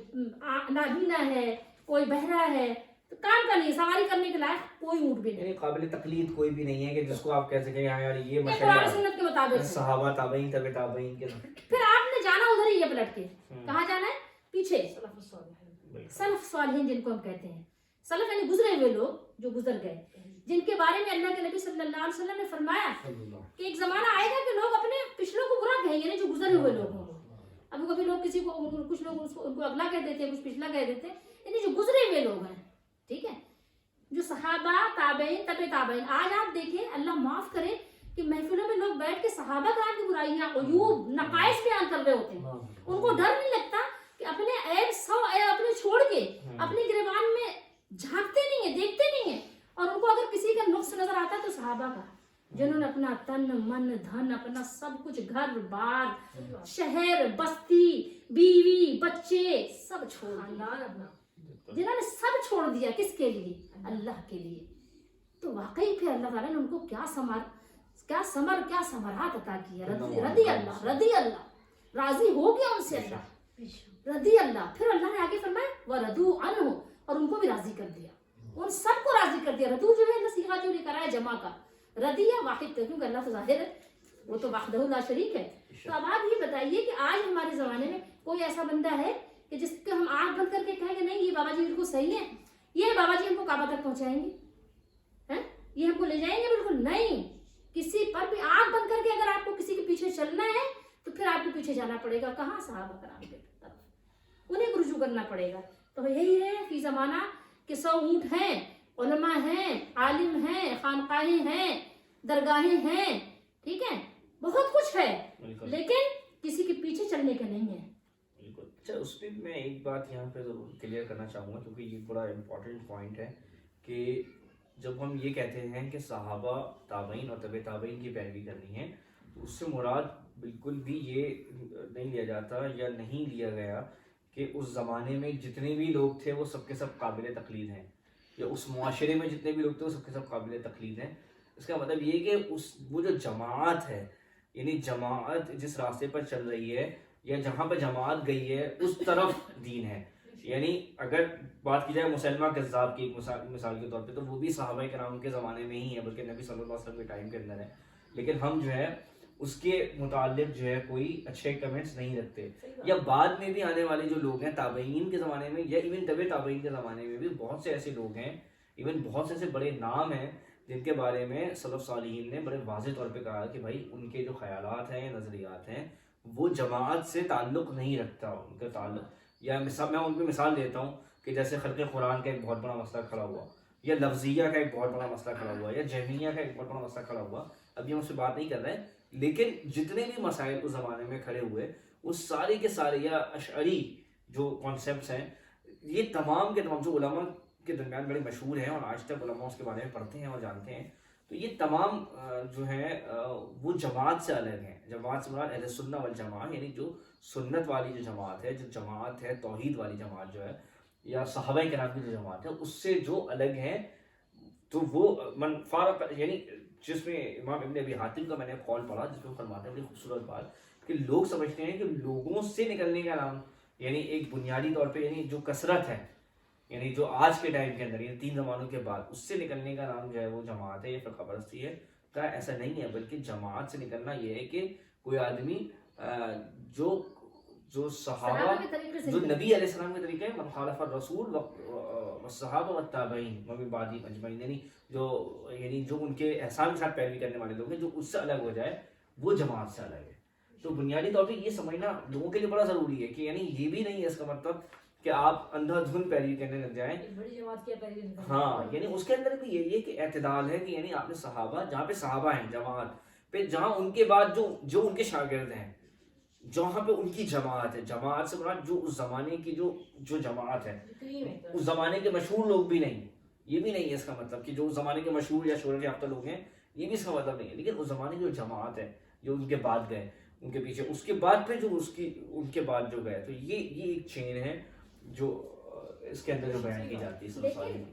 [SPEAKER 2] نابینا ہے, کوئی بہرا ہے, تو کام کا نہیں, سواری کرنے کے لائق کوئی اونٹ بھی نہیں.
[SPEAKER 1] قابل تقلید کوئی بھی نہیں ہے کہ جس کو آپ کہہ سکیں یار یہ
[SPEAKER 2] قرآن سنت کے مطابق
[SPEAKER 1] صحابہ تابعین تبع تابعین کے.
[SPEAKER 2] پھر آپ نے جانا ادھر ہی ہے پلٹ کے, کہاں جانا ہے, پیچھے. سلف صالحین جن کو ہم کہتے ہیں, سلف یعنی گزرے ہوئے لوگ جو گزر گئے, جن کے بارے میں اللہ کے نبی صلی اللہ علیہ وسلم نے فرمایا کہ ایک زمانہ آئے گا کہ لوگ اپنے پچھلوں کو برا کہیں گے, یعنی جو گزرے ہوئے لوگ ہوں. ابھی کبھی لوگ کسی کو, کچھ لوگ ان کو اگلا کہہ دیتے ہیں, کچھ پچھلا کہہ دیتے ہیں, یعنی جو گزرے ہوئے لوگ ہیں. ٹھیک ہے, جو صحابہ تابعین تبع تابعین. آج آپ دیکھیں, اللہ معاف کرے کہ محفلوں میں لوگ بیٹھ کے صحابہ کرام کی برائیاں, عیوب, نقائص بیان کر رہے ہوتے ہیں. ان کو ڈر نہیں لگتا کہ اپنے عیب 100 عیب اپنے چھوڑ کے اپنے گریبان میں جھانکتے نہیں ہیں, دیکھتے نہیں ہیں. اور ان کو اگر کسی کا نقص نظر آتا ہے تو صحابہ کا, جنہوں نے اپنا تن من دھن, اپنا سب کچھ, گھر بار, شہر بستی, بیوی بچے سب چھوڑ دیا, جنہوں نے سب چھوڑ دیا. کس کے لیے؟ اللہ کے لیے. تو واقعی پھر اللہ تعالیٰ نے ان کو کیا ثمرات عطا کیا. رضی اللہ, راضی ہو گیا ان سے اللہ, رضی اللہ. پھر اللہ نے آگے فرمایا وَرَضُوا عَنْهُ, اور ان کو بھی راضی کر دیا, ان سب کو راضی کر دیا. رضو جو ہے صیغہ جو لے کر آیا جمع کا, رضیہ واحد کا, کیونکہ اللہ تو ظاہر ہے, وہ تو وحدہ لا شریک ہے. تو اب آپ یہ بتائیے کہ آج ہمارے زمانے میں کوئی ایسا بندہ ہے کہ جس کو ہم آنکھ بند کر کے کہیں کہ نہیں یہ بابا جی بالکل صحیح ہے, یہ بابا جی ہم کو کعبہ تک پہنچائیں گے, یہ ہم کو لے جائیں گے؟ بالکل نہیں. کسی پر بھی آنکھ بند کر کے اگر آپ کو کسی کے پیچھے چلنا ہے تو پھر آپ کو پیچھے جانا پڑے گا. کہاں؟ صحابہ کرام کے طرف, انہیں کو رجوع کرنا پڑے گا. تو یہی ہے فی زمانہ کہ 100 اونٹ ہیں, علماء ہیں, عالم ہیں, خانقاہیں ہیں, درگاہیں ہیں, ٹھیک ہے, بہت کچھ ہے, لیکن کسی کے پیچھے چلنے کا نہیں ہے.
[SPEAKER 1] اچھا, اس پہ میں ایک بات یہاں پہ ضرور کلیئر کرنا چاہوں گا, کیونکہ یہ بڑا امپورٹنٹ پوائنٹ ہے کہ جب ہم یہ کہتے ہیں کہ صحابہ تابعین اور تبع تابعین کی پیروی کرنی ہے, تو اس سے مراد بالکل بھی یہ نہیں لیا جاتا یا نہیں لیا گیا کہ اس زمانے میں جتنے بھی لوگ تھے وہ سب کے سب قابل تقلید ہیں, یا اس معاشرے میں جتنے بھی لوگ تھے وہ سب کے سب قابل تقلید ہیں. اس کا مطلب یہ کہ وہ جو جماعت ہے, یعنی جماعت جس راستے پر چل رہی ہے یا جہاں پہ جماعت گئی ہے اس طرف دین ہے. یعنی اگر بات کی جائے مسلمہ کذاب کی ایک مثال کے طور پہ, تو وہ بھی صحابہ کرام کے زمانے میں ہی ہے, بلکہ نبی صلی اللہ علیہ وسلم کے ٹائم کے اندر ہے, لیکن ہم جو ہے اس کے متعلق جو ہے کوئی اچھے کمنٹس نہیں رکھتے. یا بعد میں بھی آنے والے جو لوگ ہیں تابعین کے زمانے میں یا ایون تبع تابعین کے زمانے میں بھی بہت سے ایسے لوگ ہیں, ایون بہت سے ایسے بڑے نام ہیں جن کے بارے میں سلف صالحین نے بڑے واضح طور پہ کہا کہ بھائی ان کے جو خیالات ہیں, نظریات ہیں, وہ جماعت سے تعلق نہیں رکھتا. ان کا تعلق, یا میں ان پہ مثال دیتا ہوں کہ جیسے خلق قرآن کا ایک بہت بڑا مسئلہ کھڑا ہوا, یا لفظیہ کا ایک بہت بڑا مسئلہ کھڑا ہوا, یا جہمیہ کا ایک بہت بڑا مسئلہ کھڑا ہوا. ابھی ہم اس سے بات نہیں کر رہے ہیں, لیکن جتنے بھی مسائل اس زمانے میں کھڑے ہوئے وہ سارے کے سارے, یا اشعری جو کانسیپٹس ہیں, یہ تمام کے تمام جو علماء کے درمیان بڑے مشہور ہیں اور آج تک علماء اس کے بارے میں پڑھتے ہیں اور جانتے ہیں، تو یہ تمام جو ہیں وہ جماعت سے الگ ہیں. جماعت سے مراد اہل سنہ والجماعہ، یعنی جو سنت والی جو جماعت ہے، جو جماعت ہے توحید والی جماعت جو ہے، یا صحابہ کرام کی جو جماعت ہے، اس سے جو الگ ہیں. تو وہ من فارق، یعنی جس میں امام ابن ابی حاتم کا میں نے قول پڑھا جس میں فرماتے ہیں بڑی خوبصورت بات کہ لوگ سمجھتے ہیں کہ لوگوں سے نکلنے کا نام، یعنی ایک بنیادی طور پہ یعنی جو کثرت ہے، یعنی جو آج کے ٹائم کے اندر یعنی 3 زمانوں کے بعد اس سے نکلنے کا نام جو ہے وہ جماعت ہے، یہ فرقہ پرستی ہے. کہا ایسا نہیں ہے، بلکہ جماعت سے نکلنا یہ ہے کہ کوئی آدمی جو صحابہ جو نبی علیہ السلام کے طریقے من خالف الرسول والصحابہ والتابعین ومن بعدهم اجمعین، یعنی جو ان کے احسان کے ساتھ پیروی کرنے والے لوگ ہیں، جو اس سے الگ ہو جائے وہ جماعت سے الگ ہے. تو بنیادی طور پہ یہ سمجھنا لوگوں کے لیے بڑا ضروری ہے کہ یعنی یہ بھی نہیں ہے اس کا مطلب کہ آپ اندھا دھند پیروی کرنے لگ جائیں.
[SPEAKER 3] بڑی جماعت کی پیروی نہیں.
[SPEAKER 1] ہاں، یعنی اس کے اندر بھی یہی ہے کہ اعتدال ہے، کہ یعنی آپ نے صحابہ، جہاں پہ صحابہ ہیں جماعت پہ، جہاں ان کے بعد جو ان کے شاگرد ہیں، جہاں پہ ان کی جماعت ہے. جماعت سے مراد جو اس زمانے کی جو جماعت ہے، اس زمانے کے مشہور لوگ بھی نہیں، یہ بھی نہیں ہے اس کا مطلب کہ جو اس زمانے کے مشہور یا شہرت یافتہ لوگ ہیں، یہ بھی اس کا مطلب نہیں ہے. لیکن اس زمانے کی جو جماعت ہے، جو ان کے بعد گئے، ان کے پیچھے، اس کے بعد پھر جو ان کے بعد جو گئے، تو یہ ایک چین ہے جو اس کے اندر جو بیان کی جاتی ہے.
[SPEAKER 2] لیکن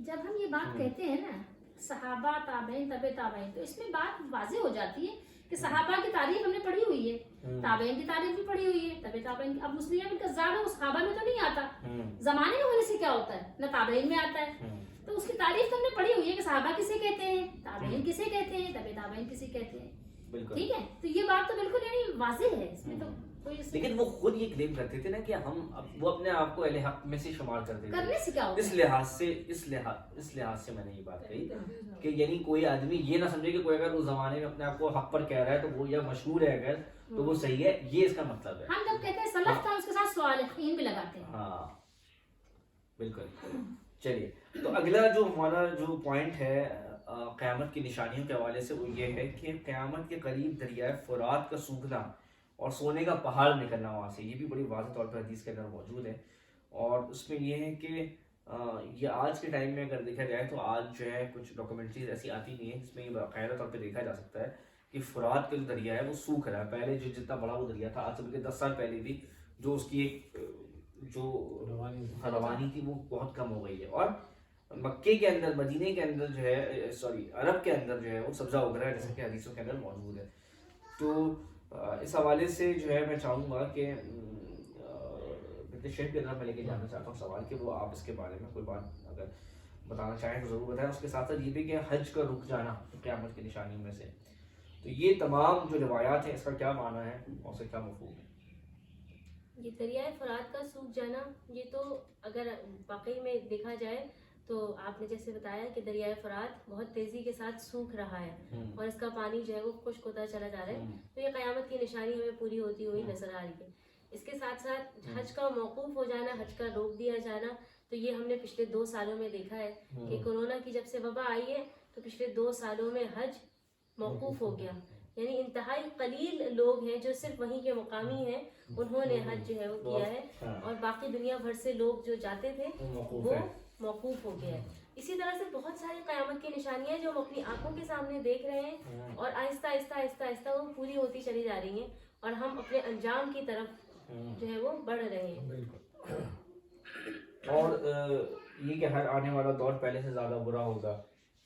[SPEAKER 2] جب ہم یہ بات کہتے ہیں نا صحابہ تابعین تبع تابعین، تو اس میں بات واضح ہو جاتی ہے کہ صحابہ کی تعریف ہم نے پڑھی ہوئی ہے، تابعین کی تعریف بھی پڑھی ہوئی ہے، تبع تابعین. اب مسلم کا زیادہ وہ صحابہ میں تو نہیں آتا، زمانے میں ہونے سے کیا ہوتا ہے، نہ تابعین میں آتا ہے. تو اس کی تعریف تو ہم نے پڑھی ہوئی ہے کہ صحابہ کسے کہتے ہیں، تابعین کسے کہتے ہیں، تبع تابعین کسے کہتے ہیں. ٹھیک ہے، تو یہ بات تو بالکل یعنی واضح ہے، اس میں تو کوئی.
[SPEAKER 1] لیکن وہ خود یہ کلیم کرتے تھے نا کہ وہ اپنے آپ کو اہل حق میں سے شمار کرتے تھے.
[SPEAKER 2] کرنے سے کیا ہوتا ہے؟
[SPEAKER 1] اس لحاظ سے میں نے یہ بات کہی کہ یعنی کوئی آدمی یہ نہ سمجھے کہ کوئی اگر اس زمانے میں اپنے آپ کو حق پر کہہ رہا ہے تو وہ یا مشہور ہے اگر تو وہ صحیح ہے، یہ اس کا مطلب ہے.
[SPEAKER 2] ہم جب کہتے ہیں سلف تھا اس کے ساتھ صالحین بھی لگاتے ہیں.
[SPEAKER 1] ہاں بالکل. چلیے، تو اگلا جو ہمارا جو پوائنٹ ہے قیامت کی نشانیوں کے حوالے سے وہ یہ ہے کہ قیامت کے قریب دریائے فرات کا سوکھنا اور سونے کا پہاڑ نکلنا وہاں سے. یہ بھی بڑی واضح طور پر حدیث کے اندر موجود ہے. اور اس میں یہ ہے کہ یہ آج کے ٹائم میں اگر دیکھا جائے تو آج جو ہے کچھ ڈاکومنٹریز ایسی آتی نہیں ہیں جس میں یہ باقاعدہ طور پہ دیکھا جا سکتا ہے کہ فرات کا جو دریا ہے وہ سوکھ رہا ہے. پہلے جو جتنا بڑا وہ دریا تھا، آج سے بلکہ 10 سال پہلے بھی جو اس کی ایک جو روانی تھی وہ بہت کم ہو گئی ہے. اور مکے کے اندر، مدینے کے اندر جو ہے عرب کے اندر جو ہے وہ سبزہ اگ رہا ہے جیسا کہ حدیثوں کے اندر موجود ہے. تو اس حوالے سے جو ہے میں چاہوں گا کہ شیخ کی طرف میں لے کے جانا چاہتا ہوں سوال کہ وہ آپ اس کے بارے میں کوئی بات اگر بتانا چاہیں تو ضرور بتائیں. اس کے ساتھ ساتھ یہ بھی کہ حج کا رک جانا قیامت کی نشانیوں میں سے، تو یہ تمام جو روایات ہیں اس کا کیا معنی ہے اور اس سے کیا مفہوم ہے؟
[SPEAKER 4] یہ دریائے فرات کا سوکھ جانا، یہ تو اگر واقعی میں دیکھا جائے تو آپ نے جیسے بتایا کہ دریائے فرات بہت تیزی کے ساتھ سوکھ رہا ہے اور اس کا پانی جو ہے وہ خشک ہوتا چلا جا رہا ہے، تو یہ قیامت کی نشانی ہمیں پوری ہوتی ہوئی نظر آ رہی ہے. اس کے ساتھ ساتھ حج کا موقوف ہو جانا، حج کا روک دیا جانا، تو یہ ہم نے پچھلے 2 سالوں میں دیکھا ہے کہ کورونا کی جب سے وبا آئی ہے تو پچھلے 2 سالوں میں حج موقوف ہو گیا. یعنی انتہائی قلیل لوگ ہیں جو صرف وہیں کے مقامی ہیں، انہوں نے حج جو ہے وہ کیا ہے، اور باقی دنیا بھر سے لوگ جو جاتے تھے وہ موقوف ہو گیا ہے. اسی طرح سے بہت ساری قیامت کی نشانیاں جو ہم اپنی آنکھوں کے سامنے دیکھ رہے ہیں اور آہستہ آہستہ آہستہ آہستہ وہ پوری ہوتی چلی جا رہی ہیں اور ہم اپنے انجام کی طرف جو ہے وہ بڑھ رہے ہیں.
[SPEAKER 1] اور یہ کہ ہر آنے والا دور پہلے سے زیادہ برا ہوگا،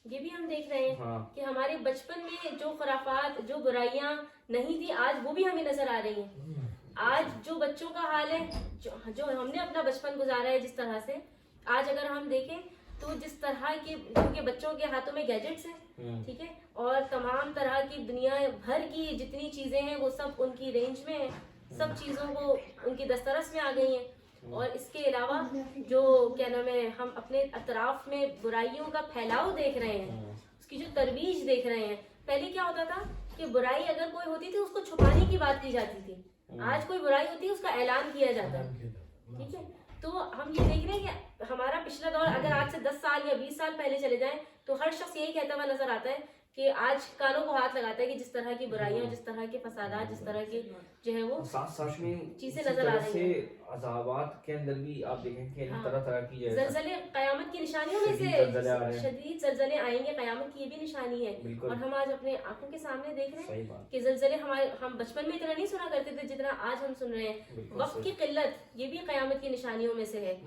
[SPEAKER 4] یہ بھی ہم دیکھ رہے ہیں کہ ہمارے بچپن میں جو خرافات، جو برائیاں نہیں تھی آج وہ بھی ہمیں نظر آ رہی ہیں. آج جو بچوں کا حال ہے، جو ہم نے اپنا بچپن گزارا ہے جس طرح سے، آج اگر ہم دیکھیں تو جس طرح کے کیونکہ بچوں کے ہاتھوں میں گیجٹس ہیں، ٹھیک ہے، اور تمام طرح کی دنیا بھر کی جتنی چیزیں ہیں وہ سب ان کی رینج میں ہیں، سب چیزوں کو ان کی دسترس میں آ گئی ہیں. اور اس کے علاوہ جو کیا نام ہے، ہم اپنے اطراف میں برائیوں کا پھیلاؤ دیکھ رہے ہیں، اس کی جو ترویج دیکھ رہے ہیں. پہلے کیا ہوتا تھا کہ برائی اگر کوئی ہوتی تھی اس کو چھپانے کی بات کی جاتی تھی، آج کوئی برائی ہوتی ہے اس کا اعلان کیا جاتا ہے. ٹھیک ہے، تو ہم یہ دیکھ رہے ہیں کہ ہمارا پچھلا دور اگر آج سے 10 سال یا 20 سال پہلے چلے جائیں تو ہر شخص یہی کہتا ہوا نظر آتا ہے کہ آج کانوں کو ہاتھ لگاتا ہے کہ جس طرح کی برائیاں، جس طرح کے فسادات، جس طرح کی جو ہے وہ
[SPEAKER 1] ساتھ ساتھ میں
[SPEAKER 4] چیزیں نظر آ رہی ہیں.
[SPEAKER 1] عذابات کے اندر بھی آپ دیکھیں کہ طرح طرح کی جو ہے
[SPEAKER 4] زلزلے قیامت کی نشانیوں میں سے، شدید زلزلے آئیں گے، قیامت کی یہ بھی نشانی ہے. اور ہم آج اپنے آنکھوں کے سامنے دیکھ رہے ہیں کہ زلزلے ہم بچپن میں اتنا نہیں سنا کرتے تھے جتنا آج ہم سن رہے ہیں. وقت کی قلت یہ بھی قیامت کی نشانیوں میں سے ہے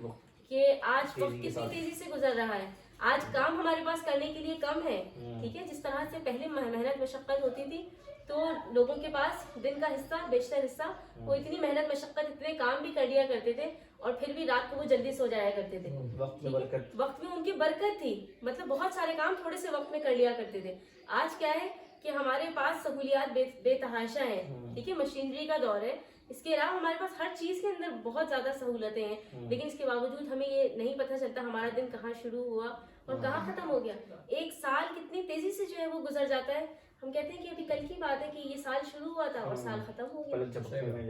[SPEAKER 4] کہ آج وقت کتنی تیزی سے گزر رہا ہے. آج کام ہمارے پاس کرنے کے لیے کم ہے، ٹھیک ہے. جس طرح سے پہلے محنت مشقت ہوتی تھی تو لوگوں کے پاس دن کا حصہ، بیشتر حصہ وہ اتنی محنت مشقت، اتنے کام بھی کر لیا کرتے تھے اور پھر بھی رات کو وہ جلدی سو جایا کرتے تھے. وقت میں ان کی برکت تھی، مطلب بہت سارے کام تھوڑے سے وقت میں کر لیا کرتے تھے. آج کیا ہے کہ ہمارے پاس سہولیات بے تحاشا ہیں، ٹھیک ہے. مشینری کا دور ہے. اس کے علاوہ ہمارے پاس ہر چیز کے اندر بہت زیادہ سہولتیں ہیں، لیکن اس کے باوجود ہمیں یہ نہیں پتہ چلتا ہمارا دن کہاں شروع ہوا اور کہاں ختم ہو گیا. ایک سال کتنی تیزی سے جو ہے وہ گزر جاتا ہے. ہم کہتے ہیں کہ ابھی کل کی بات ہے کہ یہ سال شروع ہوا تھا اور سال ختم ہو گیا.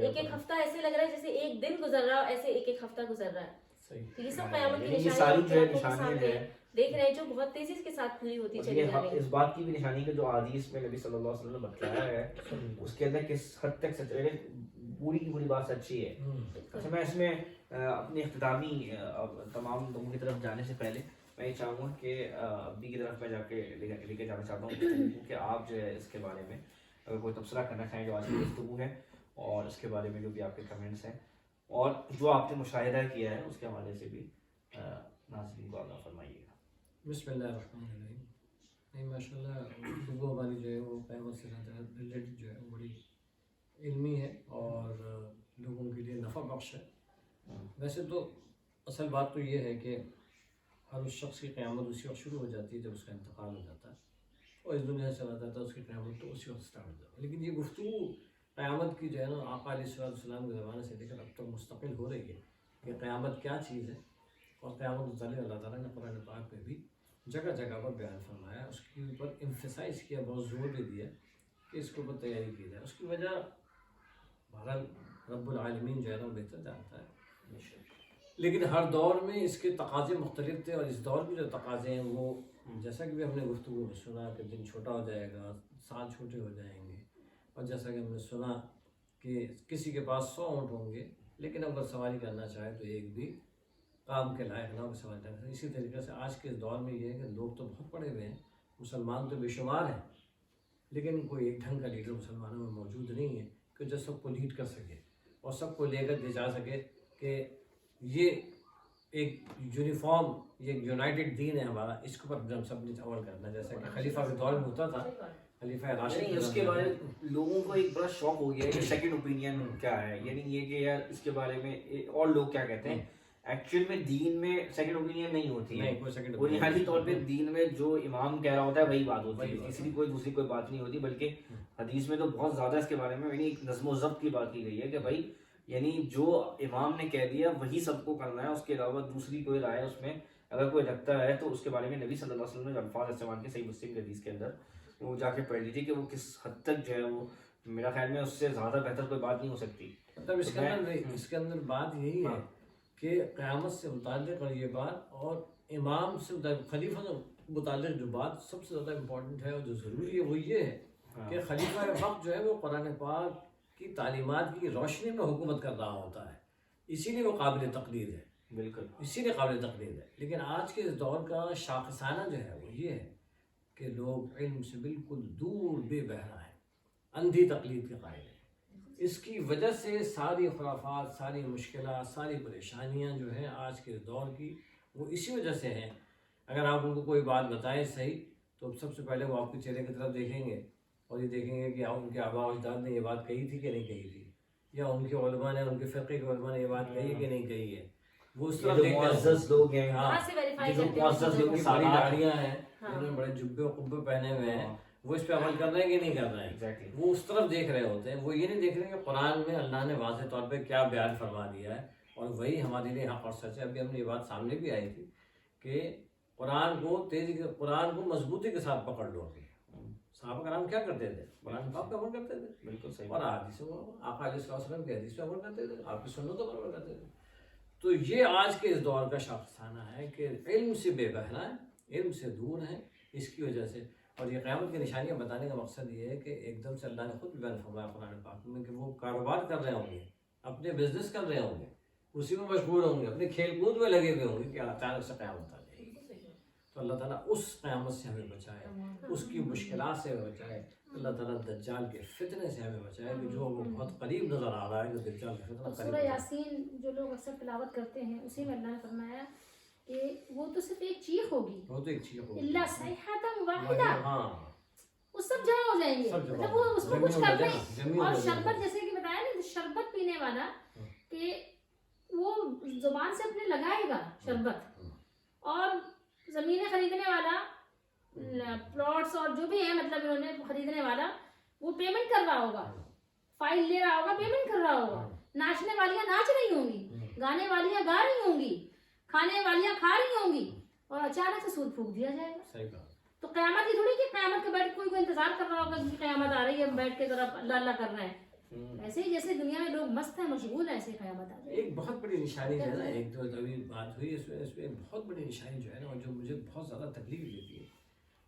[SPEAKER 4] ایک ہفتہ ایسے لگ رہا ہے جیسے ایک دن گزر رہا ہے، ایسے ایک ہفتہ گزر رہا ہے. تو یہ سب قیامت کی نشانیاں دیکھ رہے ہیں جو بہت تیزی کے ساتھ پوری ہوتی چلی جا رہی ہے.
[SPEAKER 1] اس بات کی بھی نشانی کہ جو حدیث میں نبی صلی اللہ علیہ وسلم نے بتایا ہے اس کے اندر کس حد تک پوری کی پوری بات سچی ہے. اچھا، میں اس میں اپنی اختتامی تمام لوگوں کی طرف جانے سے پہلے میں یہ چاہوں گا کہ ابھی کی طرف میں جا کے لے کے جانا چاہتا ہوں کہ آپ جو ہے اس کے بارے میں اگر کوئی تبصرہ کرنا چاہیں جو آج کی گفتگو ہے اور اس کے بارے میں جو بھی آپ کے کمنٹس ہیں اور جو آپ نے مشاہدہ کیا ہے اس کے حوالے سے بھی ناظرین کو آگاہ فرمائیے گا.
[SPEAKER 5] بسم اللہ الرحمن الرحیم. نہیں ماشاء اللہ گفتگو ہماری جو ہے وہ قیامت سے ریلیٹڈ جو ہے وہ بڑی علمی ہے اور لوگوں کے لیے نفع بخش ہے. ویسے تو اصل بات تو یہ ہے کہ ہر اس شخص کی قیامت اسی وقت شروع ہو جاتی ہے جب اس کا انتقال ہو جاتا ہے اور اس دنیا سے چلا جاتا ہے، اس کی قیامت تو اسی وقت اسٹارٹ ہو جاتا ہے. لیکن یہ گفتگو قیامت کی جو ہے نا آقا علیہ السلام کے زمانے سے لے کر اب تک مستقل ہو رہی ہے کہ قیامت کیا چیز ہے. اور قیامت متعلق اللہ تعالیٰ نے قرآن پاک میں بھی جگہ جگہ پر بیان فرمایا، اس کے اوپر ایمفیسائز کیا، بہت زور دے دیا کہ اس کے اوپر تیاری کی جائے. اس کی وجہ بہرحال رب العالمین جو ہے نا بہتر جانتا ہے، لیکن ہر دور میں اس کے تقاضے مختلف تھے. اور اس دور کے جو تقاضے ہیں وہ جیسا کہ بھی ہم نے گفتگو میں سنا کہ دن چھوٹا ہو جائے گا، سال چھوٹے ہو جائیں گے. اور جیسا کہ ہم نے سنا کہ کسی کے پاس 100 اونٹ ہوں گے لیکن اگر سواری کرنا چاہے تو ایک بھی کام کے لائق نہ ہو سواری کرنا. اسی طریقے سے آج کے دور میں یہ ہے کہ لوگ تو بہت پڑے ہوئے ہیں، مسلمان تو بے شمار ہیں، لیکن کوئی ایک ڈھنگ کا لیڈر مسلمانوں میں موجود نہیں ہے کہ جو سب کو لیڈ کر سکے اور سب کو لے کر جا سکے کہ یہ ایک یونیفارم، یہ یونائٹڈ دین ہے ہمارا، اس کے اوپر ہم سب نے عمل کرنا. جیسا کہ خلیفہ کے دور میں ہوتا تھا، خلیفہ راشد،
[SPEAKER 1] اس کے بارے میں لوگوں کو ایک بڑا شوق ہو گیا ہے کہ سیکنڈ اوپینین کیا ہے. یعنی یہ کہ یار اس کے بارے میں اور لوگ کیا کہتے ہیں. ایکچوئل میں دین میں سیکنڈ اوپینین نہیں ہوتی ہے. بنیادی طور پہ دین میں جو امام کہہ رہا ہوتا ہے وہی بات ہوتی ہے، تیسری کوئی دوسری کوئی بات نہیں ہوتی. بلکہ حدیث میں تو بہت زیادہ اس کے بارے میں یعنی ایک نظم و ضبط کی بات کی گئی ہے کہ بھائی یعنی جو امام نے کہہ دیا وہی سب کو کرنا ہے، اس کے علاوہ دوسری کوئی رائے اس میں اگر کوئی رکھتا ہے تو اس کے بارے میں نبی صلی اللہ علیہ وسلم نے الفاظ استعمال کے، صحیح مسلم کی حدیث کے اندر وہ جا کے پڑھ لیجیے کہ وہ کس حد تک جو ہے وہ میرا خیال میں اس سے زیادہ بہتر کوئی بات نہیں ہو سکتی.
[SPEAKER 5] مطلب اس کے اندر بات یہی ہے کہ قیامت سے متعلق اور یہ بات اور امام سے متعلق، خلیفہ سے متعلق جو بات سب سے زیادہ امپورٹنٹ ہے اور جو ضروری ہے وہ یہ ہے کہ خلیفہ وقت جو ہے وہ قرآن پاک کی تعلیمات کی روشنی میں حکومت کر رہا ہوتا ہے، اسی لیے وہ قابل تقلید ہے. بالکل اسی لیے قابل تقلید ہے. لیکن آج کے اس دور کا شاخسانہ جو ہے وہ یہ ہے کہ لوگ علم سے بالکل دور بے بہرا ہیں، اندھی تقلید کے قائل ہیں. اس کی وجہ سے ساری خرافات، ساری مشکلات، ساری پریشانیاں جو ہیں آج کے دور کی وہ اسی وجہ سے ہیں. اگر آپ ان کو کوئی بات بتائیں صحیح تو سب سے پہلے وہ آپ کے چہرے کی طرف دیکھیں گے اور یہ دیکھیں گے کہ ان کے آباء و اجداد نے یہ بات کہی تھی کہ نہیں کہی تھی، یا ان کے علماء نے، ان کے فرقے کے علماء نے یہ بات کہی کہ نہیں کہی ہے. وہ اس طرح
[SPEAKER 1] معزز لوگ ہیں،
[SPEAKER 5] معزز لوگ کی بڑی داڑیاں ہیں، جنہوں نے بڑے جبے و قبے پہنے ہوئے ہیں، وہ اس پہ عمل کر رہے ہیں کہ نہیں کر رہے ہیں. وہ اس طرف دیکھ رہے ہوتے ہیں، وہ یہ نہیں دیکھ رہے کہ قرآن میں اللہ نے واضح طور پہ کیا بیان فرما دیا ہے اور وہی ہمارے لیے حق اور سچ ہے. ابھی ہم نے یہ بات سامنے بھی آئی تھی کہ قرآن کو مضبوطی کے ساتھ پکڑ لو. صحابہ کرام کیا کرتے تھے؟ قرآن پاک پہ عمل کرتے تھے، بالکل صحیح، اور حدیث آقا علیہ السلام کی حدیث پہ عمل کرتے تھے، آپ کی سنتوں پر عمل کرتے تھے. تو یہ آج کے اس دور کا شاخسانہ ہے کہ علم سے بے بہرا ہے، علم سے دور ہیں. اس کی وجہ سے اور یہ قیامت کی نشانیاں بتانے کا مقصد یہ ہے کہ ایک دم سے اللہ نے خود بیان فرمایا قرآن پاک میں کہ وہ کاروبار کر رہے ہوں گے، اپنے بزنس کر رہے ہوں گے، اسی میں مشغول ہوں گے، اپنے کھیل کود میں لگے ہوئے ہوں گے کہ اچانک سے قیامت آ جائے گی۔ تو اللہ تعالیٰ اس قیامت سے ہمیں بچائے، اس کی مشکلات سے ہمیں بچائے، اللہ تعالیٰ دجال کے فتنے سے ہمیں بچائے کہ جو وہ بہت قریب نظر آ رہا ہے کہ دجال کا فتنہ قریب
[SPEAKER 2] سورہ یاسین جو لوگ اکثر تلاوت کرتے ہیں اسی میں اللہ نے فرمایا کہ وہ تو صرف ایک چیخ ہوگی،
[SPEAKER 5] وہ تو ایک چیز ہوگی
[SPEAKER 2] اللہ صیحۃ واحدہ،
[SPEAKER 5] ہاں
[SPEAKER 2] وہ سب جمع ہو جائیں گے،
[SPEAKER 5] سب جمع
[SPEAKER 2] مطلب وہ اس کو
[SPEAKER 5] جمع
[SPEAKER 2] کچھ
[SPEAKER 5] ہو
[SPEAKER 2] کر
[SPEAKER 5] جائے
[SPEAKER 2] دیں۔
[SPEAKER 5] گا، جمع ہو
[SPEAKER 2] اور
[SPEAKER 5] جائے گا۔
[SPEAKER 2] شربت جیسے کہ بتایا نا، شربت پینے والا کہ وہ زبان سے اپنے لگائے گا شربت، اور زمینیں خریدنے والا، پلاٹس اور جو بھی ہے مطلب انہوں نے خریدنے والا، وہ پیمنٹ کر رہا ہوگا، فائل لے رہا ہوگا، پیمنٹ کر رہا ہوگا، ناچنے والیاں ناچ رہی ہوں گی، گانے والیاں گا رہی ہوں گی، کھانے والیاں کھا رہی ہوں گی، اور اچانک سے سود پھونک دیا جائے گا۔
[SPEAKER 5] صحیح کہا۔
[SPEAKER 2] تو قیامت کی تھوڑی کہ قیامت کے بیٹھ کوئی انتظار کر رہا ہوگا کہ قیامت آ رہی ہے، بیٹھ کے طرف اللہ اللہ کر رہے ہیں، ایسے ہی جیسے دنیا میں لوگ مست ہیں مشغول ہیں، ایسے قیامت آ جائے گی۔
[SPEAKER 5] ایک بہت بڑی نشانی جو ہے نا، ایک تو ابھی بات ہوئی اس میں ایک بہت بڑی نشانی جو ہے نا، اور جو مجھے بہت زیادہ تکلیف دیتی ہے،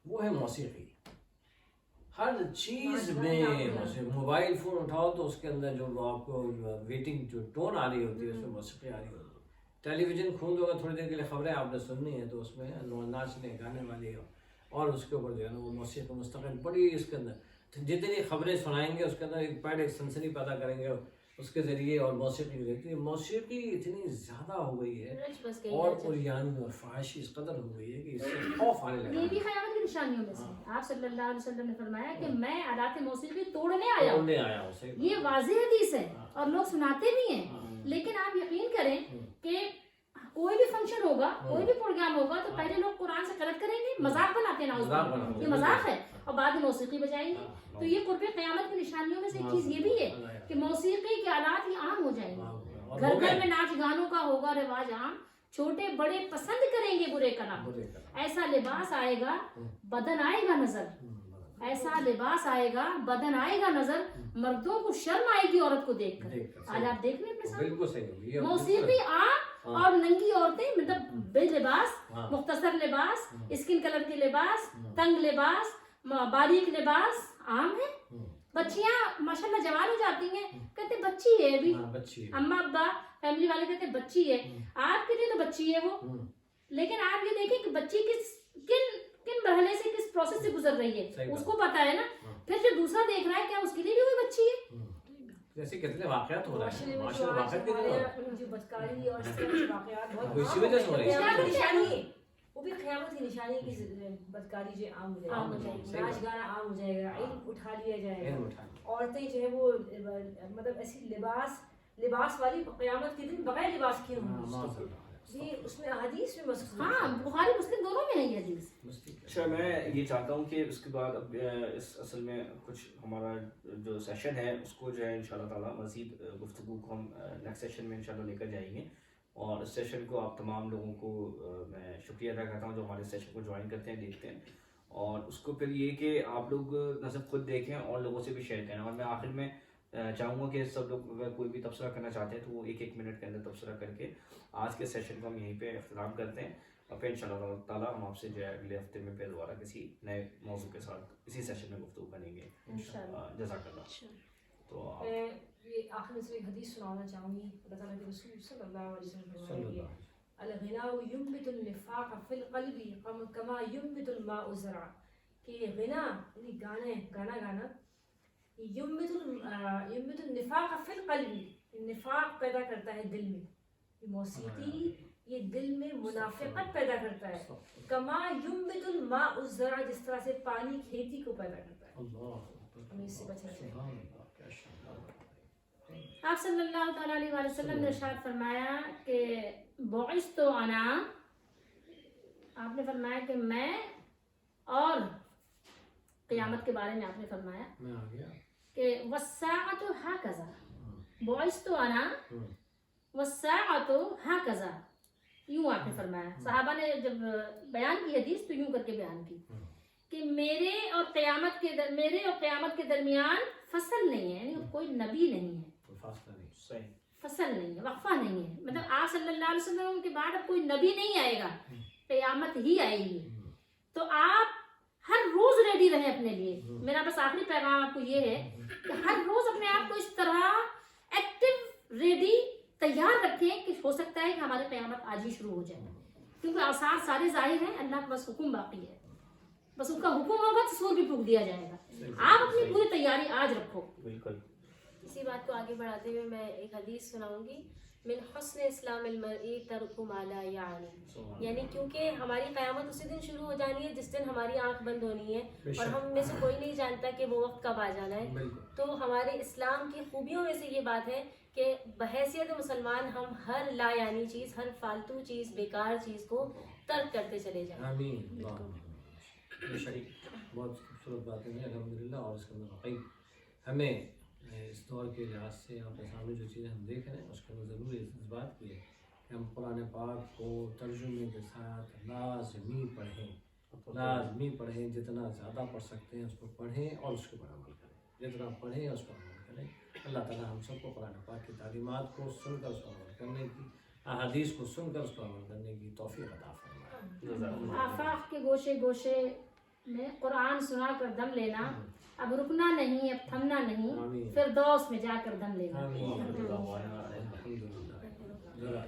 [SPEAKER 5] وہ ہے موسیقی۔ ہر چیز میں موبائل فون اٹھاؤ تو اس کے اندر جو آپ کو ویٹنگ جو ٹون آ رہی ہوتی ہے، اس میں موسیقی آ رہی ہوتی ہے۔ ٹیلی ویژن کھول دو گا، تھوڑی دیر کے لیے خبریں آپ نے سننی ہے تو اس میں ناچنے گانے والی اور اس کے اوپر جو ہے نا وہ موسیقی مستقل بڑی، اس کے اندر جتنی خبریں سنائیں گے اس کے اندر ایک سنسنی پیدا کریں گے اس کے ذریعے، اور موسیقی اتنی زیادہ ہو گئی ہے اور عریانی اور فحاشی اس قدر ہو گئی ہے کہ اس سے خوف آنے لگا۔
[SPEAKER 2] یہ بھی قیامت کی نشانیوں میں سے آپ صلی اللہ علیہ وسلم نے فرمایا کہ میں آلات موسیقی توڑنے آیا ہوں، یہ واضح حدیث ہے اور لوگ سناتے بھی ہیں، لیکن آپ یقین کریں کہ کوئی بھی فنکشن ہوگا، کوئی بھی پروگرام ہوگا تو پہلے لوگ قرآن سے غلط کریں گے، مذاق بناتے ہیں، نعوذ، یہ مذاق ہے، اور بعد میں موسیقی بجائیں گے۔ تو یہ قرب قیامت کی نشانیوں میں سے ایک چیز یہ بھی ہے کہ موسیقی کے آلات ہی عام ہو جائیں گے، گھر گھر میں ناچ گانوں کا ہوگا رواج عام، چھوٹے بڑے پسند کریں گے برے کا نام، ایسا لباس آئے گا بدن آئے گا نظر، ایسا لباس آئے گا بدن آئے گا نظر، مردوں کو شرم آئے گی عورت کو دیکھ کر۔ آج آپ دیکھ لیں اپنے سامنے موسیقی عام اور ننگی عورتیں، مطلب بے لباس، مختصر لباس، اسکن کلر کے لباس، تنگ لباس، باریک لباس عام ہے۔ بچیاں ماشاءاللہ جوان ہو جاتی ہیں، کہتے بچی ہے ابھی، اماں ابا فیملی والے کہتے بچی ہے، آپ کے لیے تو بچی ہے وہ، لیکن آپ یہ دیکھیں کہ بچی کن مرحلے سے، کس پروسیس سے گزر رہی ہے، اس کو پتا ہے نا۔ پھر جو دوسرا دیکھ رہا ہے کیا اس کے لیے بھی کوئی بچی ہے؟
[SPEAKER 5] جیسے کتنے واقعات ہو رہے ہیں،
[SPEAKER 3] معاشرے میں جو بدکاری اور اس طرح کے واقعات بہت
[SPEAKER 5] اسی وجہ سے ہو رہے ہیں۔
[SPEAKER 3] وہ بھی قیامت کی نشانی ہے کہ بدکاری جو عام ہو جائے گی، ناچ گانا عام ہو جائے گا، علم اٹھا لیا جائے گا، عورتیں جو ہے وہ مطلب ایسی لباس والی قیامت کے دن بغیر لباس کی ہوں گی، اس میں حدیث میں مذکور ہے۔
[SPEAKER 2] ہاں بخاری مسلم دونوں میں ہے یہ حدیث۔
[SPEAKER 1] اچھا، میں یہ چاہتا ہوں کہ اس کے بعد اب اس اصل میں کچھ ہمارا جو سیشن ہے اس کو جو ہے انشاءاللہ تعالیٰ مزید گفتگو کو ہم نیکسٹ سیشن میں انشاءاللہ لے کر جائیں گے، اور اس سیشن کو آپ تمام لوگوں کو میں شکریہ ادا کرتا ہوں جو ہمارے سیشن کو جوائن کرتے ہیں، دیکھتے ہیں، اور اس کو پھر یہ کہ آپ لوگ نہ صرف خود دیکھیں اور لوگوں سے بھی شیئر کریں۔ اور میں آخر میں چاہوں گا کہ سب لوگ اگر کوئی بھی تبصرہ کرنا چاہتے ہیں تو وہ ایک منٹ کے اندر تبصرہ کر کے آج کے سیشن کو ہم یہیں پہ اختتام کرتے ہیں، اور پھر انشاءاللہ تعالیٰ ہم آپ سے جو ہے اگلے ہفتے میں پھر دوبارہ کسی نئے موضوع کے ساتھ اسی سیشن میں گفتگو کریں گے انشاءاللہ۔ جزاک اللہ۔ تو
[SPEAKER 3] میں یہ آخر میں سے ایک حدیث سنانا چاہوں گی، اللہ تعالیٰ کے رسول صلی اللہ علیہ وسلم فرمائے الغناء ينبت النفاق في القلب كما ينبت الماء الزرع، کہ غنا یعنی گانا ينبت النفاق في القلب، نفاق پیدا کرتا ہے دل میں، یہ موسیقی یہ دل میں منافقت پیدا کرتا ہے، کما ينبت الماء الزرع، جس طرح سے پانی کھیتی کو پیدا کرتا ہے، ہمیں اس سے بچنا چاہیے۔
[SPEAKER 2] آپ صلی اللہ تعالیٰ علیہ وآلہ وسلم نے ارشاد فرمایا کہ بعثت انا، آپ نے فرمایا کہ میں، اور قیامت کے بارے میں آپ نے فرمایا کہ والساعۃ ہکذا، بعثت انا والساعۃ ہکذا، یوں آپ نے فرمایا۔ صحابہ نے جب بیان کی حدیث تو یوں کر کے بیان کی کہ میرے اور قیامت کے درمیان فصل نہیں ہے، یعنی کوئی نبی نہیں ہے، فصل نہیں ہے، وقفہ نہیں ہے، مطلب آپ صلی اللہ علیہ وسلم کے بعد اب کوئی نبی نہیں آئے گا، قیامت ہی آئے گی، تو آپ ہر روز روز ریڈی رہیں اپنے لیے. میرا بس آخری پیغام آپ کو یہ ہے کہ ہر روز اپنے آپ کو اس طرح ایکٹیو ریڈی تیار رکھیں کہ ہو سکتا ہے کہ ہمارے قیامت آج ہی شروع ہو جائے, کیونکہ آثار سارے ظاہر ہیں, اللہ کا بس حکم باقی ہے, بس اس کا حکم ہوگا تو سور بھی پھونک دیا جائے گا. آپ اپنی پوری تیاری آج رکھو.
[SPEAKER 1] بالکل.
[SPEAKER 4] اسی بات کو آگے بڑھاتے ہوئے میں ایک حدیث سناؤں گی, من حسن اسلام المرء ترک ما لا یعنی, یعنی کیونکہ ہماری قیامت اسی دن شروع ہو جانی ہے جس دن ہماری آنکھ بند ہونی ہے, اور ہم میں سے کوئی نہیں جانتا کہ وہ وقت کب آ جانا ہے. تو ہمارے اسلام کی خوبیوں میں سے یہ بات ہے کہ بحیثیت مسلمان ہم ہر لا یعنی چیز, ہر فالتو چیز, بیکار چیز کو ترک کرتے چلے جائیں.
[SPEAKER 5] آمین. بہت خوبصورت باتیں ہیں الحمدللہ, اور اس کے اندر واقعی ہمیں اس دور کے لحاظ سے آپ کے سامنے جو چیزیں ہم دیکھ رہے ہیں اس کے اندر ضروری اس بات کی ہے کہ ہم قرآن پاک کو ترجمے کے ساتھ لازمی پڑھیں, جتنا زیادہ پڑھ سکتے ہیں اس کو پڑھیں اور اس کے اوپر عمل کریں, جتنا پڑھیں اس پر عمل کریں. اللہ تعالیٰ ہم سب کو قرآن پاک کی تعلیمات کو سن کر اس پر عمل کرنے کی, احادیث کو سن کر اس پر عمل کرنے کی توفیق عطا فرمائے.
[SPEAKER 2] آفاق کے گوشے گوشے میں قرآن سنا کر دم لینا, اب رکنا نہیں, اب تھمنا نہیں, فردوس میں جا کر دم لینا.
[SPEAKER 5] آمین. الحمدللہ.